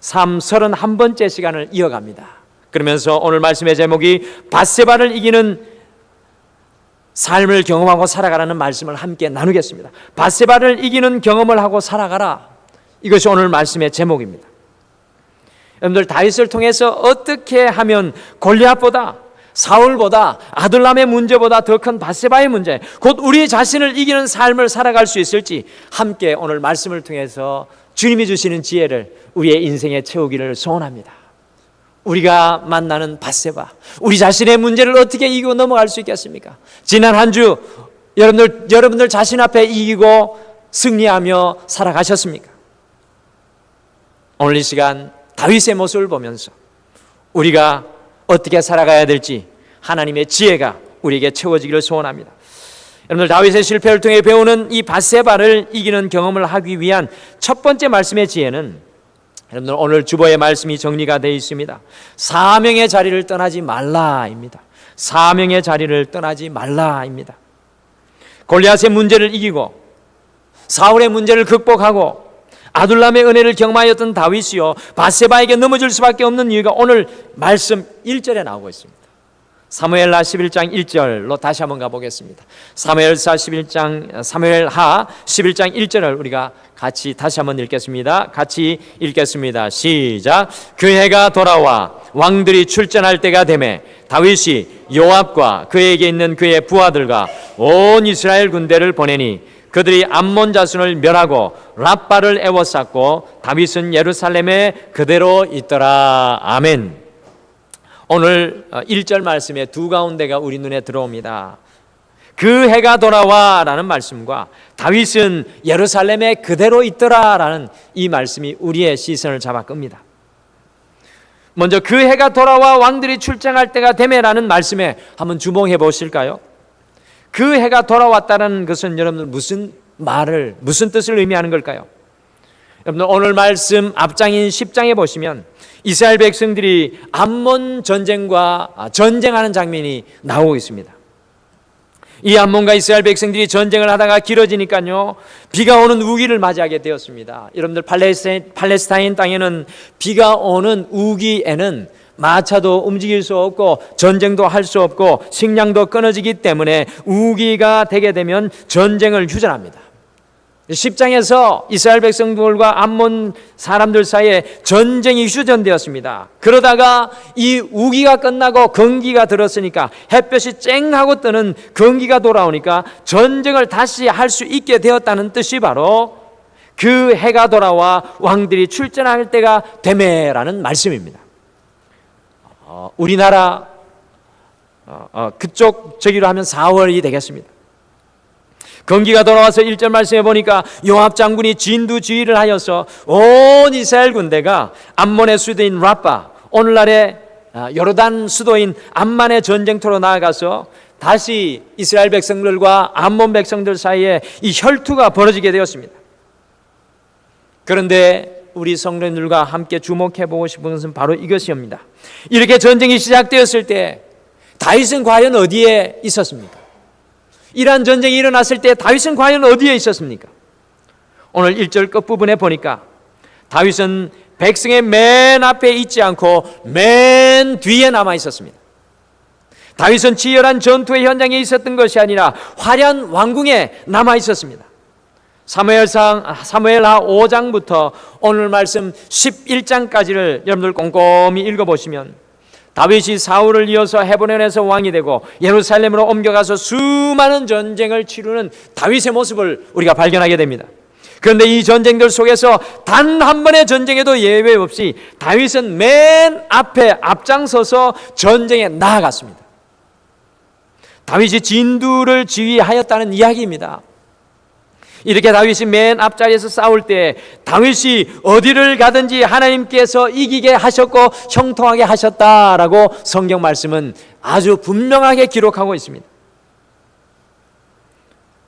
A: 삶 31번째 시간을 이어갑니다. 그러면서 오늘 말씀의 제목이 밧세바를 이기는 삶을 경험하고 살아가라는 말씀을 함께 나누겠습니다. 밧세바를 이기는 경험을 하고 살아가라, 이것이 오늘 말씀의 제목입니다. 여러분들 다윗을 통해서 어떻게 하면 골리앗보다, 사울보다, 아둘람의 문제보다 더 큰 밧세바의 문제, 곧 우리 자신을 이기는 삶을 살아갈 수 있을지 함께 오늘 말씀을 통해서 주님이 주시는 지혜를 우리의 인생에 채우기를 소원합니다. 우리가 만나는 밧세바, 우리 자신의 문제를 어떻게 이기고 넘어갈 수 있겠습니까? 지난 한 주 여러분들 자신 앞에 이기고 승리하며 살아가셨습니까? 오늘 이 시간 다윗의 모습을 보면서 우리가 어떻게 살아가야 될지 하나님의 지혜가 우리에게 채워지기를 소원합니다. 여러분들 다윗의 실패를 통해 배우는 이 밧세바를 이기는 경험을 하기 위한 첫 번째 말씀의 지혜는 여러분들 오늘 주보의 말씀이 정리가 되어 있습니다. 사명의 자리를 떠나지 말라입니다. 사명의 자리를 떠나지 말라입니다. 골리앗의 문제를 이기고 사울의 문제를 극복하고 아둘람의 은혜를 경험하였던 다윗이요 밧세바에게 넘어질 수밖에 없는 이유가 오늘 말씀 1절에 나오고 있습니다. 사무엘하 11장 1절로 다시 한번 가보겠습니다. 사무엘하 11장 1절을 우리가 같이 다시 한번 읽겠습니다. 같이 읽겠습니다. 시작. 그 해가 돌아와 왕들이 출전할 때가 되매 다윗이 요압과 그에게 있는 그의 부하들과 온 이스라엘 군대를 보내니 그들이 암몬 자손을 멸하고 랍바를 에워쌌고 다윗은 예루살렘에 그대로 있더라. 아멘. 오늘 1절 말씀의 두 가운데가 우리 눈에 들어옵니다. 그 해가 돌아와 라는 말씀과 다윗은 예루살렘에 그대로 있더라 라는 이 말씀이 우리의 시선을 잡아 끕니다. 먼저 그 해가 돌아와 왕들이 출장할 때가 되매 라는 말씀에 한번 주목해 보실까요? 그 해가 돌아왔다는 것은 여러분들 무슨 뜻을 의미하는 걸까요? 여러분들 오늘 말씀 앞장인 10장에 보시면 이스라엘 백성들이 암몬 전쟁하는 장면이 나오고 있습니다. 이 암몬과 이스라엘 백성들이 전쟁을 하다가 길어지니까요 비가 오는 우기를 맞이하게 되었습니다. 여러분들 팔레스타인 땅에는 비가 오는 우기에는 마차도 움직일 수 없고 전쟁도 할 수 없고 식량도 끊어지기 때문에 우기가 되게 되면 전쟁을 휴전합니다. 10장에서 이스라엘 백성들과 암몬 사람들 사이에 전쟁이 휴전되었습니다. 그러다가 이 우기가 끝나고 건기가 들었으니까 햇볕이 쨍하고 뜨는 건기가 돌아오니까 전쟁을 다시 할 수 있게 되었다는 뜻이 바로 그 해가 돌아와 왕들이 출전할 때가 되매라는 말씀입니다. 우리나라 그쪽 저기로 하면 4월이 되겠습니다. 건기가 돌아와서 1절 말씀해 보니까 요압 장군이 진두지휘를 하여서 온 이스라엘 군대가 암몬의 수도인 라빠, 오늘날의 요르단 수도인 암만의 전쟁터로 나아가서 다시 이스라엘 백성들과 암몬 백성들 사이에 이 혈투가 벌어지게 되었습니다. 그런데 우리 성도님들과 함께 주목해 보고 싶은 것은 바로 이것입니다. 이렇게 전쟁이 시작되었을 때 다윗은 과연 어디에 있었습니까? 이러한 전쟁이 일어났을 때 다윗은 과연 어디에 있었습니까? 오늘 1절 끝부분에 보니까 다윗은 백성의 맨 앞에 있지 않고 맨 뒤에 남아 있었습니다. 다윗은 치열한 전투의 현장에 있었던 것이 아니라 화려한 왕궁에 남아 있었습니다. 사무엘하 5장부터 오늘 말씀 11장까지를 여러분들 꼼꼼히 읽어보시면 다윗이 사울을 이어서 헤브론에서 왕이 되고 예루살렘으로 옮겨가서 수많은 전쟁을 치르는 다윗의 모습을 우리가 발견하게 됩니다. 그런데 이 전쟁들 속에서 단 한 번의 전쟁에도 예외 없이 다윗은 맨 앞에 앞장서서 전쟁에 나아갔습니다. 다윗이 진두를 지휘하였다는 이야기입니다. 이렇게 다윗이 맨 앞자리에서 싸울 때 다윗이 어디를 가든지 하나님께서 이기게 하셨고 형통하게 하셨다라고 성경 말씀은 아주 분명하게 기록하고 있습니다.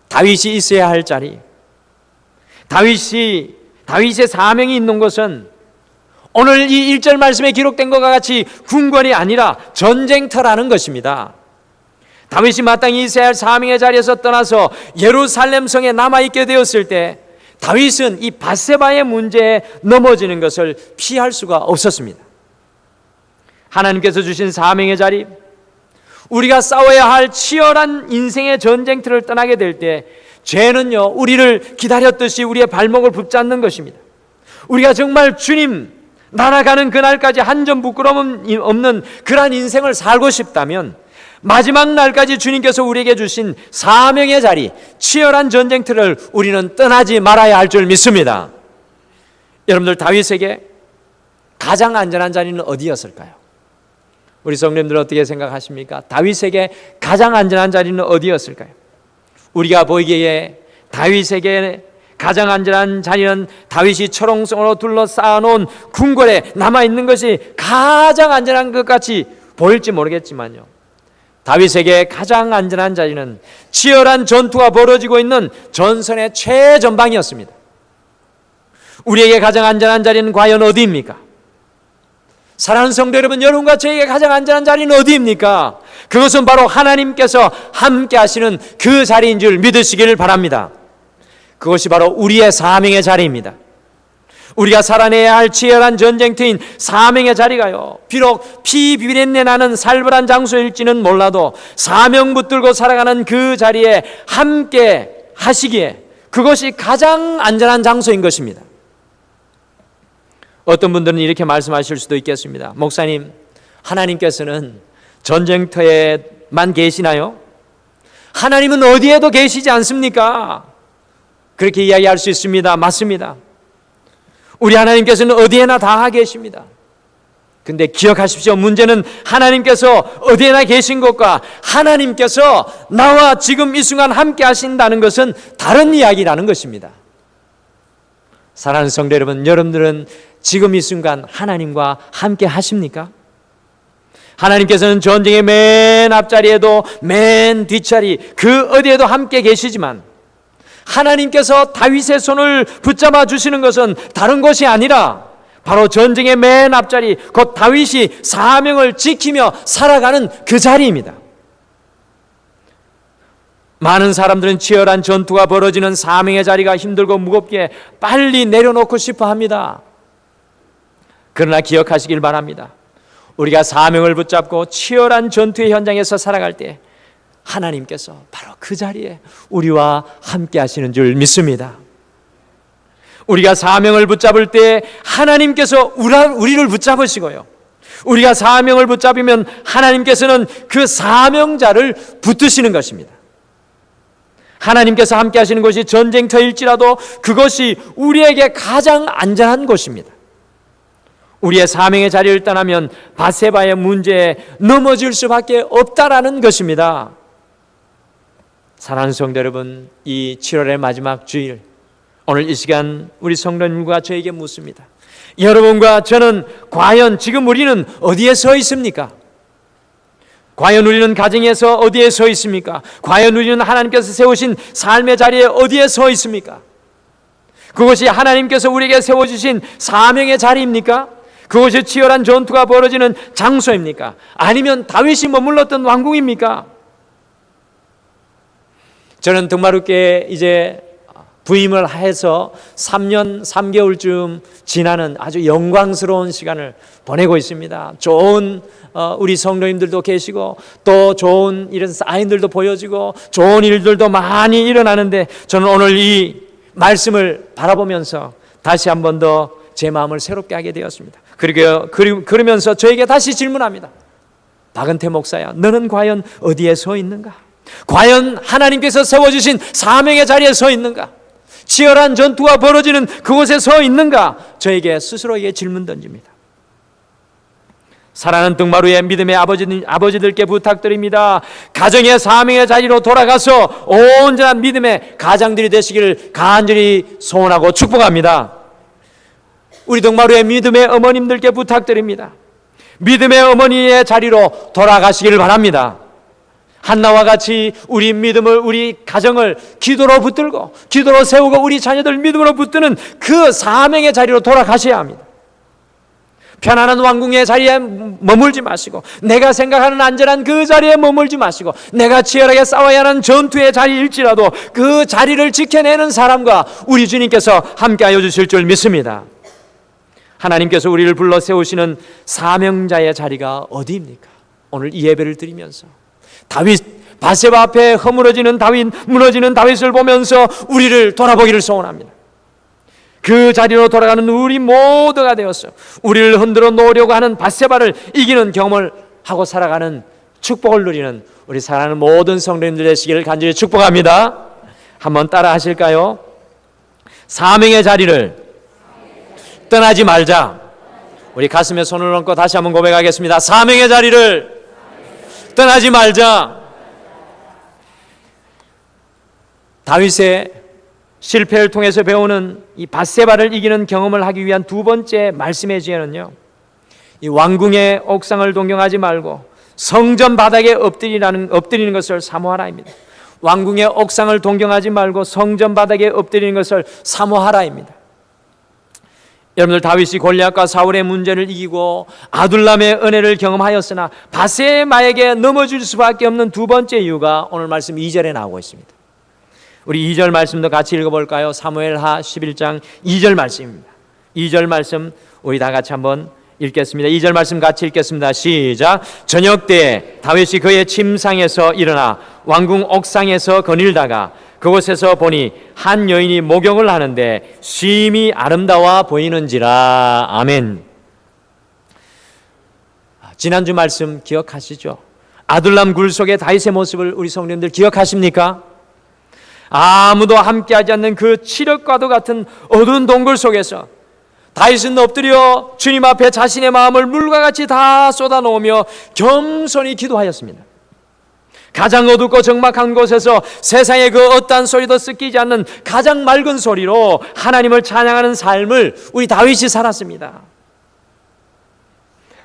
A: 다윗이 있어야 할 자리, 다윗의 사명이 있는 것은 오늘 이 1절 말씀에 기록된 것과 같이 궁궐이 아니라 전쟁터라는 것입니다. 다윗이 마땅히 있어야 할 사명의 자리에서 떠나서 예루살렘 성에 남아있게 되었을 때 다윗은 이 밧세바의 문제에 넘어지는 것을 피할 수가 없었습니다. 하나님께서 주신 사명의 자리, 우리가 싸워야 할 치열한 인생의 전쟁터를 떠나게 될 때 죄는요 우리를 기다렸듯이 우리의 발목을 붙잡는 것입니다. 우리가 정말 주님 날아가는 그날까지 한 점 부끄러움 없는 그러한 인생을 살고 싶다면 마지막 날까지 주님께서 우리에게 주신 사명의 자리, 치열한 전쟁터를 우리는 떠나지 말아야 할 줄 믿습니다. 여러분들, 다윗에게 가장 안전한 자리는 어디였을까요? 우리 성도님들 어떻게 생각하십니까? 다윗에게 가장 안전한 자리는 어디였을까요? 우리가 보기에 다윗에게 가장 안전한 자리는 다윗이 철옹성으로 둘러싸아놓은 궁궐에 남아있는 것이 가장 안전한 것 같이 보일지 모르겠지만요, 다윗에게 가장 안전한 자리는 치열한 전투가 벌어지고 있는 전선의 최전방이었습니다. 우리에게 가장 안전한 자리는 과연 어디입니까? 사랑하는 성도 여러분, 여러분과 저에게 가장 안전한 자리는 어디입니까? 그것은 바로 하나님께서 함께 하시는 그 자리인 줄 믿으시기를 바랍니다. 그것이 바로 우리의 사명의 자리입니다. 우리가 살아내야 할 치열한 전쟁터인 사명의 자리가요, 비록 피 비린내 나는 살벌한 장소일지는 몰라도 사명 붙들고 살아가는 그 자리에 함께 하시기에 그것이 가장 안전한 장소인 것입니다. 어떤 분들은 이렇게 말씀하실 수도 있겠습니다. 목사님, 하나님께서는 전쟁터에만 계시나요? 하나님은 어디에도 계시지 않습니까? 그렇게 이야기할 수 있습니다. 맞습니다. 우리 하나님께서는 어디에나 다 계십니다. 근데 기억하십시오. 문제는 하나님께서 어디에나 계신 것과 하나님께서 나와 지금 이 순간 함께 하신다는 것은 다른 이야기라는 것입니다. 사랑하는 성도 여러분, 여러분들은 지금 이 순간 하나님과 함께 하십니까? 하나님께서는 전쟁의 맨 앞자리에도 맨 뒷자리 그 어디에도 함께 계시지만, 하나님께서 다윗의 손을 붙잡아 주시는 것은 다른 것이 아니라 바로 전쟁의 맨 앞자리, 곧 다윗이 사명을 지키며 살아가는 그 자리입니다. 많은 사람들은 치열한 전투가 벌어지는 사명의 자리가 힘들고 무겁기에 빨리 내려놓고 싶어 합니다. 그러나 기억하시길 바랍니다. 우리가 사명을 붙잡고 치열한 전투의 현장에서 살아갈 때 하나님께서 바로 그 자리에 우리와 함께 하시는 줄 믿습니다. 우리가 사명을 붙잡을 때 하나님께서 우리를 붙잡으시고요, 우리가 사명을 붙잡으면 하나님께서는 그 사명자를 붙드시는 것입니다. 하나님께서 함께 하시는 것이 전쟁터일지라도 그것이 우리에게 가장 안전한 곳입니다. 우리의 사명의 자리를 떠나면 밧세바의 문제에 넘어질 수밖에 없다라는 것입니다. 사랑하는 성도 여러분, 이 7월의 마지막 주일, 오늘 이 시간 우리 성도님과 저에게 묻습니다. 여러분과 저는 과연 지금 우리는 어디에 서 있습니까? 과연 우리는 가정에서 어디에 서 있습니까? 과연 우리는 하나님께서 세우신 삶의 자리에 어디에 서 있습니까? 그것이 하나님께서 우리에게 세워주신 사명의 자리입니까? 그것이 치열한 전투가 벌어지는 장소입니까? 아니면 다윗이 머물렀던 왕궁입니까? 저는 등마루교회에 이제 부임을 해서 3년 3개월쯤 지나는 아주 영광스러운 시간을 보내고 있습니다. 좋은 우리 성도님들도 계시고 또 좋은 이런 사인들도 보여지고 좋은 일들도 많이 일어나는데, 저는 오늘 이 말씀을 바라보면서 다시 한 번 더 제 마음을 새롭게 하게 되었습니다. 그러면서 저에게 다시 질문합니다. 박은태 목사야, 너는 과연 어디에 서 있는가? 과연 하나님께서 세워주신 사명의 자리에 서 있는가? 치열한 전투가 벌어지는 그곳에 서 있는가? 저에게 스스로에게 질문 던집니다. 사랑하는 등마루의 믿음의 아버지들께 부탁드립니다. 가정의 사명의 자리로 돌아가서 온전한 믿음의 가장들이 되시기를 간절히 소원하고 축복합니다. 우리 등마루의 믿음의 어머님들께 부탁드립니다. 믿음의 어머니의 자리로 돌아가시기를 바랍니다. 한나와 같이 우리 믿음을, 우리 가정을 기도로 붙들고 기도로 세우고 우리 자녀들 믿음으로 붙드는 그 사명의 자리로 돌아가셔야 합니다. 편안한 왕궁의 자리에 머물지 마시고, 내가 생각하는 안전한 그 자리에 머물지 마시고, 내가 치열하게 싸워야 하는 전투의 자리일지라도 그 자리를 지켜내는 사람과 우리 주님께서 함께하여 주실 줄 믿습니다. 하나님께서 우리를 불러 세우시는 사명자의 자리가 어디입니까? 오늘 이 예배를 드리면서 밧세바 앞에 허물어지는 다윗, 무너지는 다윗을 보면서 우리를 돌아보기를 소원합니다. 그 자리로 돌아가는 우리 모두가 되었어 우리를 흔들어 놓으려고 하는 밧세바를 이기는 경험을 하고 살아가는 축복을 누리는 우리 사랑하는 모든 성도님들 되시기를 간절히 축복합니다. 한번 따라 하실까요? 사명의 자리를 떠나지 말자. 우리 가슴에 손을 얹고 다시 한번 고백하겠습니다. 사명의 자리를 떠나지 말자. 다윗의 실패를 통해서 배우는 이 밧세바를 이기는 경험을 하기 위한 두 번째 말씀의 지혜는요, 이 왕궁의 옥상을 동경하지 말고 성전 바닥에 엎드리는 것을 사모하라입니다. 왕궁의 옥상을 동경하지 말고 성전 바닥에 엎드리는 것을 사모하라입니다. 여러분들, 다윗이 골리앗과 사울의 문제를 이기고 아둘람의 은혜를 경험하였으나 밧세바에게 넘어질 수밖에 없는 두 번째 이유가 오늘 말씀 2절에 나오고 있습니다. 우리 2절 말씀도 같이 읽어볼까요? 사무엘하 11장 2절 말씀입니다. 2절 말씀 우리 다 같이 한번 읽겠습니다. 2절 말씀 같이 읽겠습니다. 시작. 저녁 때 다윗이 그의 침상에서 일어나 왕궁 옥상에서 거닐다가 그곳에서 보니 한 여인이 목욕을 하는데 심히 아름다워 보이는지라. 아멘. 지난주 말씀 기억하시죠? 아둘람 굴 속의 다윗의 모습을 우리 성도님들 기억하십니까? 아무도 함께하지 않는 그 칠흑과도 같은 어두운 동굴 속에서 다윗은 엎드려 주님 앞에 자신의 마음을 물과 같이 다 쏟아놓으며 겸손히 기도하였습니다. 가장 어둡고 적막한 곳에서 세상의 그 어떠한 소리도 섞이지 않는 가장 맑은 소리로 하나님을 찬양하는 삶을 우리 다윗이 살았습니다.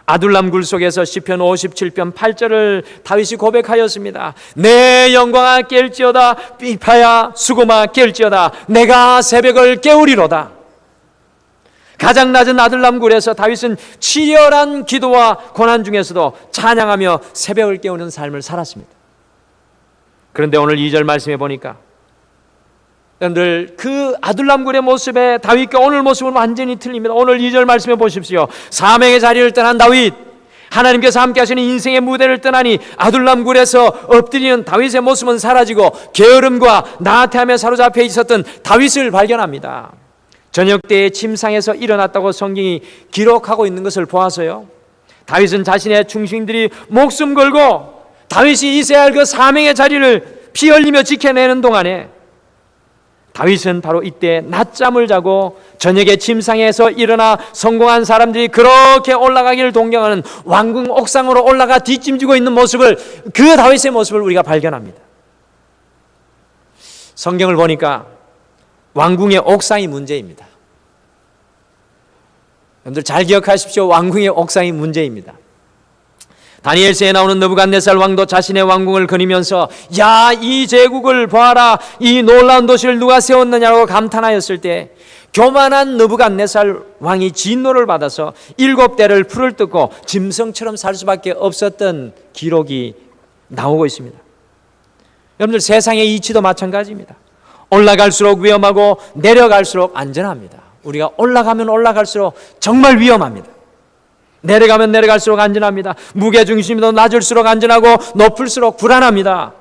A: 아둘람 굴 속에서 시편 57편 8절을 다윗이 고백하였습니다. 내 영광아 깰지어다, 비파야 수고마 깰지어다, 내가 새벽을 깨우리로다. 가장 낮은 아둘람 굴에서 다윗은 치열한 기도와 고난 중에서도 찬양하며 새벽을 깨우는 삶을 살았습니다. 그런데 오늘 2절 말씀해 보니까 여러분들, 그 아둘람굴의 모습에 다윗과 오늘 모습은 완전히 틀립니다. 오늘 2절 말씀해 보십시오. 사명의 자리를 떠난 다윗, 하나님께서 함께 하시는 인생의 무대를 떠나니 아둘람굴에서 엎드리는 다윗의 모습은 사라지고 게으름과 나태함에 사로잡혀 있었던 다윗을 발견합니다. 저녁 때에 침상에서 일어났다고 성경이 기록하고 있는 것을 보아서요, 다윗은 자신의 충신들이 목숨 걸고 다윗이 있어야 할 그 사명의 자리를 피 흘리며 지켜내는 동안에 다윗은 바로 이때 낮잠을 자고 저녁에 침상에서 일어나 성공한 사람들이 그렇게 올라가기를 동경하는 왕궁 옥상으로 올라가 뒷짐지고 있는 모습을, 그 다윗의 모습을 우리가 발견합니다. 성경을 보니까 왕궁의 옥상이 문제입니다. 여러분들 잘 기억하십시오. 왕궁의 옥상이 문제입니다. 다니엘서에 나오는 느부갓네살 왕도 자신의 왕궁을 거니면서 야, 이 제국을 보아라, 이 놀라운 도시를 누가 세웠느냐고 감탄하였을 때 교만한 느부갓네살 왕이 진노를 받아서 7대를 풀을 뜯고 짐승처럼 살 수밖에 없었던 기록이 나오고 있습니다. 여러분들, 세상의 이치도 마찬가지입니다. 올라갈수록 위험하고 내려갈수록 안전합니다. 우리가 올라가면 올라갈수록 정말 위험합니다. 내려가면 내려갈수록 안전합니다. 무게중심도 낮을수록 안전하고 높을수록 불안합니다.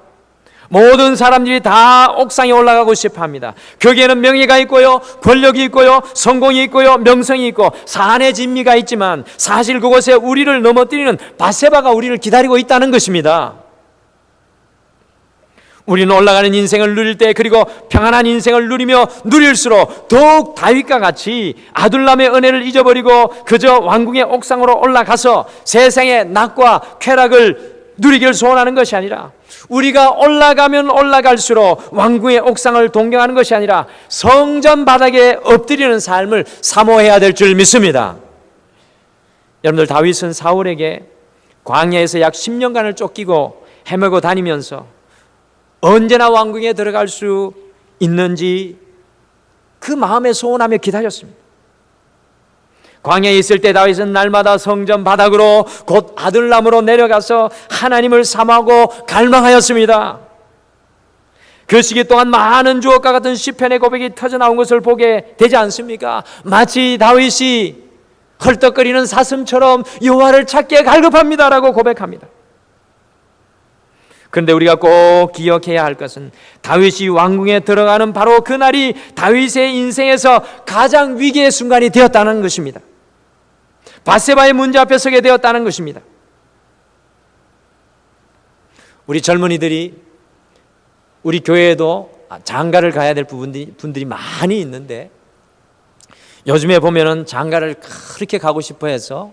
A: 모든 사람들이 다 옥상에 올라가고 싶어합니다. 거기에는 명예가 있고요, 권력이 있고요, 성공이 있고요, 명성이 있고 산의 진미가 있지만 사실 그곳에 우리를 넘어뜨리는 밧세바가 우리를 기다리고 있다는 것입니다. 우리는 올라가는 인생을 누릴 때, 그리고 평안한 인생을 누릴수록 더욱 다윗과 같이 아둘람의 은혜를 잊어버리고 그저 왕궁의 옥상으로 올라가서 세상의 낙과 쾌락을 누리기를 소원하는 것이 아니라, 우리가 올라가면 올라갈수록 왕궁의 옥상을 동경하는 것이 아니라 성전 바닥에 엎드리는 삶을 사모해야 될 줄 믿습니다. 여러분들, 다윗은 사울에게 광야에서 약 10년간을 쫓기고 헤매고 다니면서 언제나 왕궁에 들어갈 수 있는지 그 마음에 소원하며 기다렸습니다. 광야에 있을 때 다윗은 날마다 성전 바닥으로 곧 아둘람으로 내려가서 하나님을 사모하고 갈망하였습니다. 그 시기 동안 많은 주옥과 같은 시편의 고백이 터져나온 것을 보게 되지 않습니까? 마치 다윗이 헐떡거리는 사슴처럼 여호와를 찾기에 갈급합니다라고 고백합니다. 그런데 우리가 꼭 기억해야 할 것은 다윗이 왕궁에 들어가는 바로 그날이 다윗의 인생에서 가장 위기의 순간이 되었다는 것입니다. 밧세바의 문제 앞에 서게 되었다는 것입니다. 우리 젊은이들이 우리 교회에도 장가를 가야 될 분들이 많이 있는데 요즘에 보면은 장가를 그렇게 가고 싶어 해서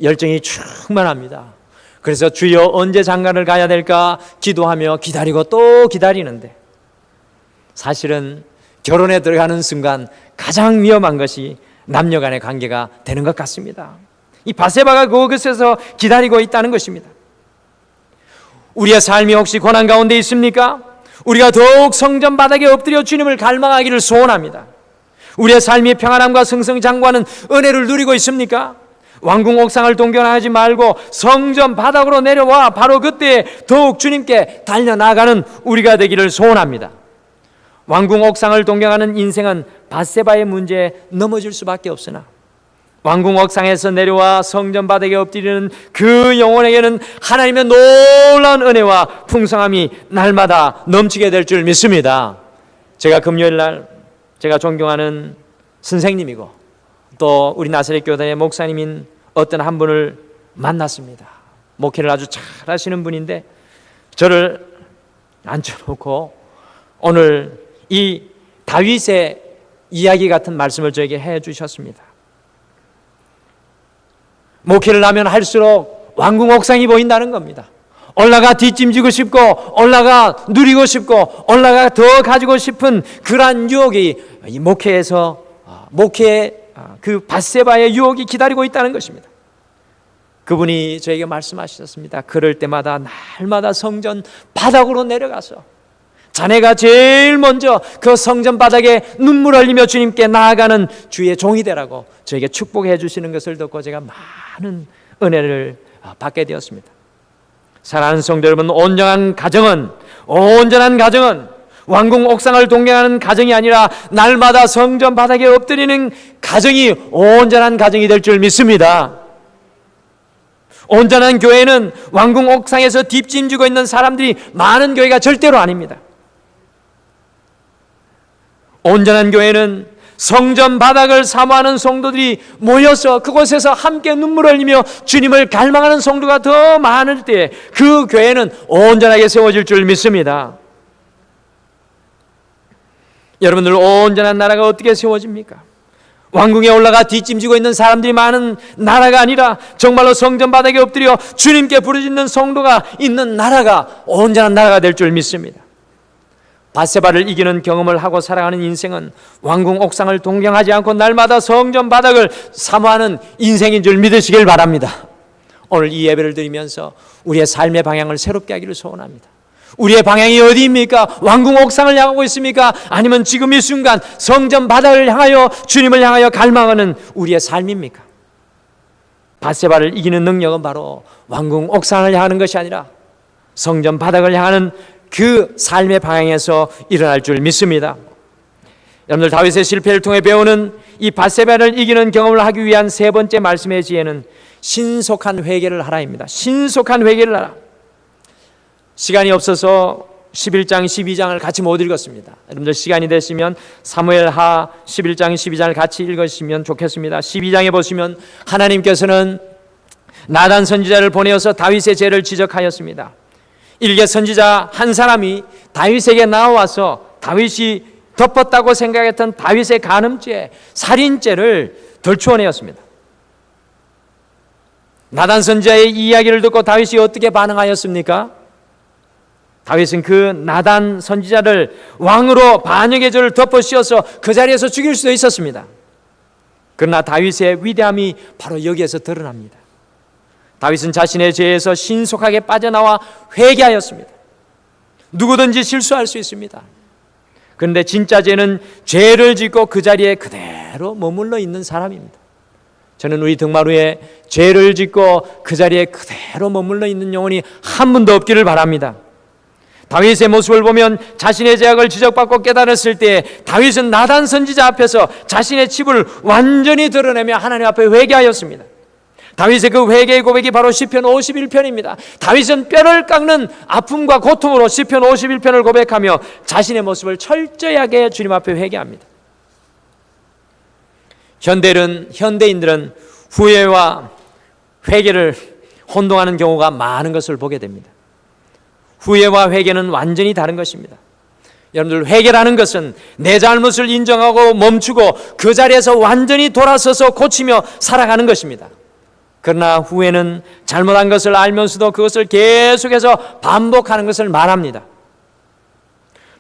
A: 열정이 충만합니다. 그래서 주여 언제 장가를 가야 될까 기도하며 기다리고 또 기다리는데 사실은 결혼에 들어가는 순간 가장 위험한 것이 남녀 간의 관계가 되는 것 같습니다. 이 밧세바가 그곳에서 기다리고 있다는 것입니다. 우리의 삶이 혹시 고난 가운데 있습니까? 우리가 더욱 성전 바닥에 엎드려 주님을 갈망하기를 소원합니다. 우리의 삶이 평안함과 승승장구하는 은혜를 누리고 있습니까? 왕궁 옥상을 동경하지 말고 성전 바닥으로 내려와 바로 그때 더욱 주님께 달려나가는 우리가 되기를 소원합니다. 왕궁 옥상을 동경하는 인생은 밧세바의 문제에 넘어질 수밖에 없으나 왕궁 옥상에서 내려와 성전 바닥에 엎드리는 그 영혼에게는 하나님의 놀라운 은혜와 풍성함이 날마다 넘치게 될 줄 믿습니다. 제가 금요일 날 제가 존경하는 선생님이고 또 우리 나사렛 교단의 목사님인 어떤 한 분을 만났습니다. 목회를 아주 잘 하시는 분인데 저를 앉혀놓고 오늘 이 다윗의 이야기 같은 말씀을 저에게 해 주셨습니다. 목회를 하면 할수록 왕궁 옥상이 보인다는 겁니다. 올라가 뒷짐지고 싶고 올라가 누리고 싶고 올라가 더 가지고 싶은 그러한 유혹이 이 목회에서 그 밧세바의 유혹이 기다리고 있다는 것입니다. 그분이 저에게 말씀하셨습니다. 그럴 때마다 날마다 성전 바닥으로 내려가서 자네가 제일 먼저 그 성전 바닥에 눈물 흘리며 주님께 나아가는 주의 종이 되라고 저에게 축복해 주시는 것을 듣고 제가 많은 은혜를 받게 되었습니다. 사랑하는 성도 여러분, 온전한 가정은 왕궁 옥상을 동경하는 가정이 아니라 날마다 성전 바닥에 엎드리는 가정이 온전한 가정이 될 줄 믿습니다. 온전한 교회는 왕궁 옥상에서 뒷짐지고 있는 사람들이 많은 교회가 절대로 아닙니다. 온전한 교회는 성전 바닥을 사모하는 성도들이 모여서 그곳에서 함께 눈물을 흘리며 주님을 갈망하는 성도가 더 많을 때 그 교회는 온전하게 세워질 줄 믿습니다. 여러분들, 온전한 나라가 어떻게 세워집니까? 왕궁에 올라가 뒷짐지고 있는 사람들이 많은 나라가 아니라 정말로 성전 바닥에 엎드려 주님께 부르짖는 성도가 있는 나라가 온전한 나라가 될 줄 믿습니다. 밧세바를 이기는 경험을 하고 살아가는 인생은 왕궁 옥상을 동경하지 않고 날마다 성전 바닥을 사모하는 인생인 줄 믿으시길 바랍니다. 오늘 이 예배를 드리면서 우리의 삶의 방향을 새롭게 하기를 소원합니다. 우리의 방향이 어디입니까? 왕궁 옥상을 향하고 있습니까? 아니면 지금 이 순간 성전 바닥을 향하여 주님을 향하여 갈망하는 우리의 삶입니까? 밧세바를 이기는 능력은 바로 왕궁 옥상을 향하는 것이 아니라 성전 바닥을 향하는 그 삶의 방향에서 일어날 줄 믿습니다. 여러분들, 다윗의 실패를 통해 배우는 이 밧세바를 이기는 경험을 하기 위한 세 번째 말씀의 지혜는 신속한 회개를 하라입니다. 신속한 회개를 하라. 시간이 없어서 11장 12장을 같이 못 읽었습니다. 여러분들 시간이 되시면 사무엘하 11장 12장을 같이 읽으시면 좋겠습니다. 12장에 보시면 하나님께서는 나단 선지자를 보내어서 다윗의 죄를 지적하였습니다. 일개 선지자 한 사람이 다윗에게 나와서 다윗이 덮었다고 생각했던 다윗의 간음죄, 살인죄를 덜추어내었습니다. 나단 선지자의 이야기를 듣고 다윗이 어떻게 반응하였습니까? 다윗은 그 나단 선지자를 왕으로 반역의 죄를 덮어씌워서 그 자리에서 죽일 수도 있었습니다. 그러나 다윗의 위대함이 바로 여기에서 드러납니다. 다윗은 자신의 죄에서 신속하게 빠져나와 회개하였습니다. 누구든지 실수할 수 있습니다. 그런데 진짜 죄는 죄를 짓고 그 자리에 그대로 머물러 있는 사람입니다. 저는 우리 등마루에 죄를 짓고 그 자리에 그대로 머물러 있는 영혼이 한 분도 없기를 바랍니다. 다윗의 모습을 보면 자신의 죄악을 지적받고 깨달았을 때 다윗은 나단 선지자 앞에서 자신의 칩을 완전히 드러내며 하나님 앞에 회개하였습니다. 다윗의 그 회개의 고백이 바로 시편 51편입니다. 다윗은 뼈를 깎는 아픔과 고통으로 시편 51편을 고백하며 자신의 모습을 철저하게 주님 앞에 회개합니다. 현대인들은 후회와 회개를 혼동하는 경우가 많은 것을 보게 됩니다. 후회와 회개는 완전히 다른 것입니다. 여러분들, 회개라는 것은 내 잘못을 인정하고 멈추고 그 자리에서 완전히 돌아서서 고치며 살아가는 것입니다. 그러나 후회는 잘못한 것을 알면서도 그것을 계속해서 반복하는 것을 말합니다.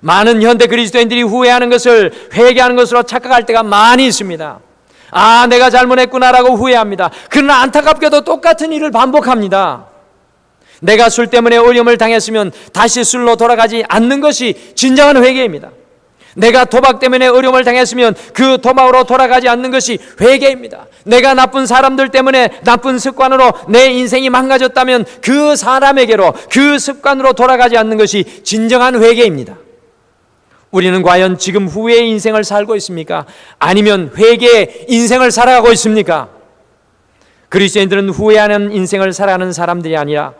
A: 많은 현대 그리스도인들이 후회하는 것을 회개하는 것으로 착각할 때가 많이 있습니다. 아, 내가 잘못했구나라고 후회합니다. 그러나 안타깝게도 똑같은 일을 반복합니다. 내가 술 때문에 어려움을 당했으면 다시 술로 돌아가지 않는 것이 진정한 회개입니다. 내가 도박 때문에 어려움을 당했으면 그 도박으로 돌아가지 않는 것이 회개입니다. 내가 나쁜 사람들 때문에 나쁜 습관으로 내 인생이 망가졌다면 그 사람에게로, 그 습관으로 돌아가지 않는 것이 진정한 회개입니다. 우리는 과연 지금 후회의 인생을 살고 있습니까? 아니면 회개의 인생을 살아가고 있습니까? 그리스도인들은 후회하는 인생을 살아가는 사람들이 아니라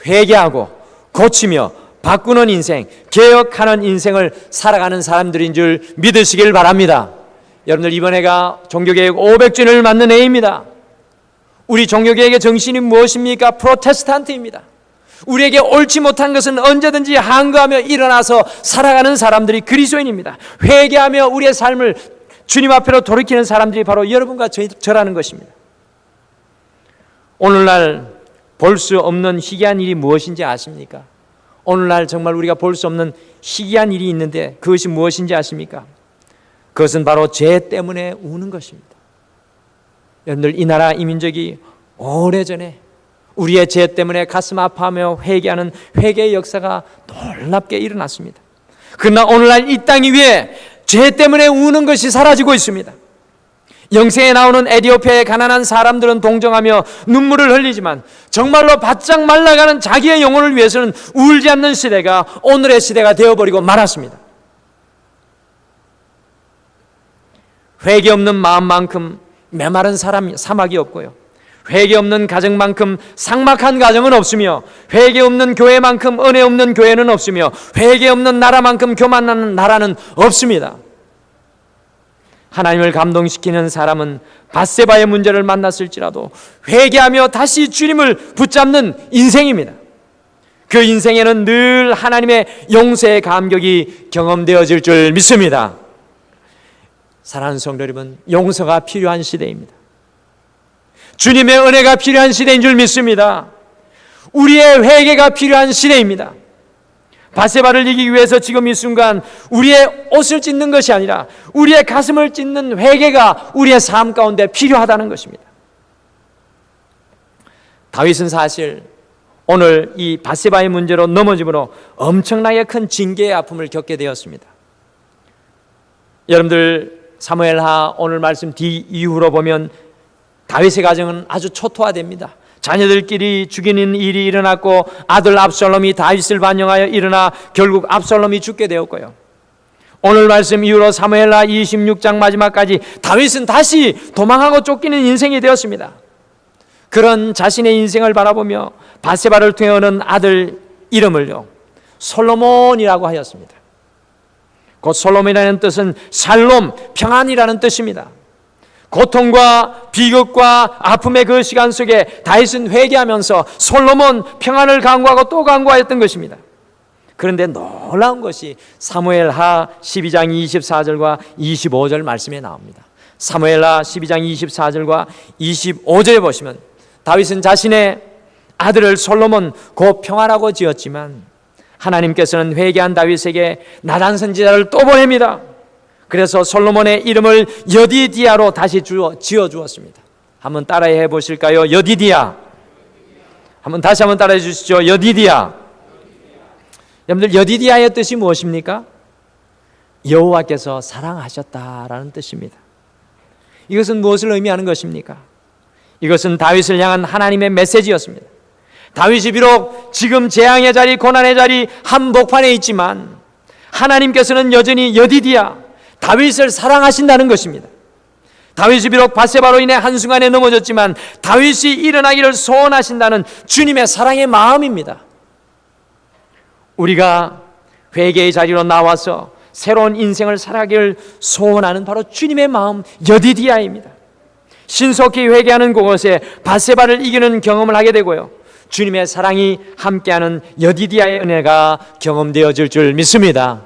A: 회개하고 고치며 바꾸는 인생, 개혁하는 인생을 살아가는 사람들인 줄 믿으시길 바랍니다. 여러분들, 이번 해가 종교개혁 500주년을 맞는 해입니다. 우리 종교개혁의 정신이 무엇입니까? 프로테스탄트입니다. 우리에게 옳지 못한 것은 언제든지 항거하며 일어나서 살아가는 사람들이 그리스도인입니다. 회개하며 우리의 삶을 주님 앞으로 돌이키는 사람들이 바로 여러분과 저라는 것입니다. 오늘날 볼 수 없는 희귀한 일이 무엇인지 아십니까? 오늘날 정말 우리가 볼 수 없는 희귀한 일이 있는데 그것이 무엇인지 아십니까? 그것은 바로 죄 때문에 우는 것입니다. 여러분들, 이 나라 이 민족이 오래전에 우리의 죄 때문에 가슴 아파하며 회개하는 회개의 역사가 놀랍게 일어났습니다. 그러나 오늘날 이 땅 위에 죄 때문에 우는 것이 사라지고 있습니다. 영생에 나오는 에티오피아의 가난한 사람들은 동정하며 눈물을 흘리지만 정말로 바짝 말라가는 자기의 영혼을 위해서는 울지 않는 시대가 오늘의 시대가 되어버리고 말았습니다. 회개 없는 마음만큼 메마른 사막이 없고요, 회개 없는 가정만큼 삭막한 가정은 없으며, 회개 없는 교회만큼 은혜 없는 교회는 없으며, 회개 없는 나라만큼 교만한 나라는 없습니다. 하나님을 감동시키는 사람은 밧세바의 문제를 만났을지라도 회개하며 다시 주님을 붙잡는 인생입니다. 그 인생에는 늘 하나님의 용서의 감격이 경험되어질 줄 믿습니다. 사랑하는 성도 여러분, 용서가 필요한 시대입니다. 주님의 은혜가 필요한 시대인 줄 믿습니다. 우리의 회개가 필요한 시대입니다. 밧세바를 이기기 위해서 지금 이 순간 우리의 옷을 찢는 것이 아니라 우리의 가슴을 찢는 회개가 우리의 삶 가운데 필요하다는 것입니다. 다윗은 사실 오늘 이 밧세바의 문제로 넘어짐으로 엄청나게 큰 징계의 아픔을 겪게 되었습니다. 여러분들, 사무엘하 오늘 말씀 뒤 이후로 보면 다윗의 가정은 아주 초토화됩니다. 자녀들끼리 죽이는 일이 일어났고 아들 압살롬이 다윗을 반영하여 일어나 결국 압살롬이 죽게 되었고요. 오늘 말씀 이후로 사무엘하 26장 마지막까지 다윗은 다시 도망하고 쫓기는 인생이 되었습니다. 그런 자신의 인생을 바라보며 밧세바를 통해 얻은 아들 이름을요, 솔로몬이라고 하였습니다. 곧 솔로몬이라는 뜻은 샬롬, 평안이라는 뜻입니다. 고통과 비극과 아픔의 그 시간 속에 다윗은 회개하면서 솔로몬 평안을 강구하고 또 강구하였던 것입니다. 그런데 놀라운 것이 사무엘하 12장 24절과 25절 말씀에 나옵니다. 사무엘하 12장 24절과 25절에 보시면 다윗은 자신의 아들을 솔로몬 곧 평안하고 지었지만 하나님께서는 회개한 다윗에게 나단 선지자를 또 보냅니다. 그래서 솔로몬의 이름을 여디디아로 다시 지어 주었습니다. 한번 따라해 보실까요? 여디디아. 다시 한번 따라해 주시죠. 여디디아. 여러분들, 여디디아의 뜻이 무엇입니까? 여호와께서 사랑하셨다라는 뜻입니다. 이것은 무엇을 의미하는 것입니까? 이것은 다윗을 향한 하나님의 메시지였습니다. 다윗이 비록 지금 재앙의 자리, 고난의 자리 한복판에 있지만 하나님께서는 여전히 여디디아, 다윗을 사랑하신다는 것입니다. 다윗이 비록 밧세바로 인해 한순간에 넘어졌지만 다윗이 일어나기를 소원하신다는 주님의 사랑의 마음입니다. 우리가 회개의 자리로 나와서 새로운 인생을 살아가기를 소원하는 바로 주님의 마음 여디디아입니다. 신속히 회개하는 그곳에 밧세바를 이기는 경험을 하게 되고요, 주님의 사랑이 함께하는 여디디아의 은혜가 경험되어질 줄 믿습니다.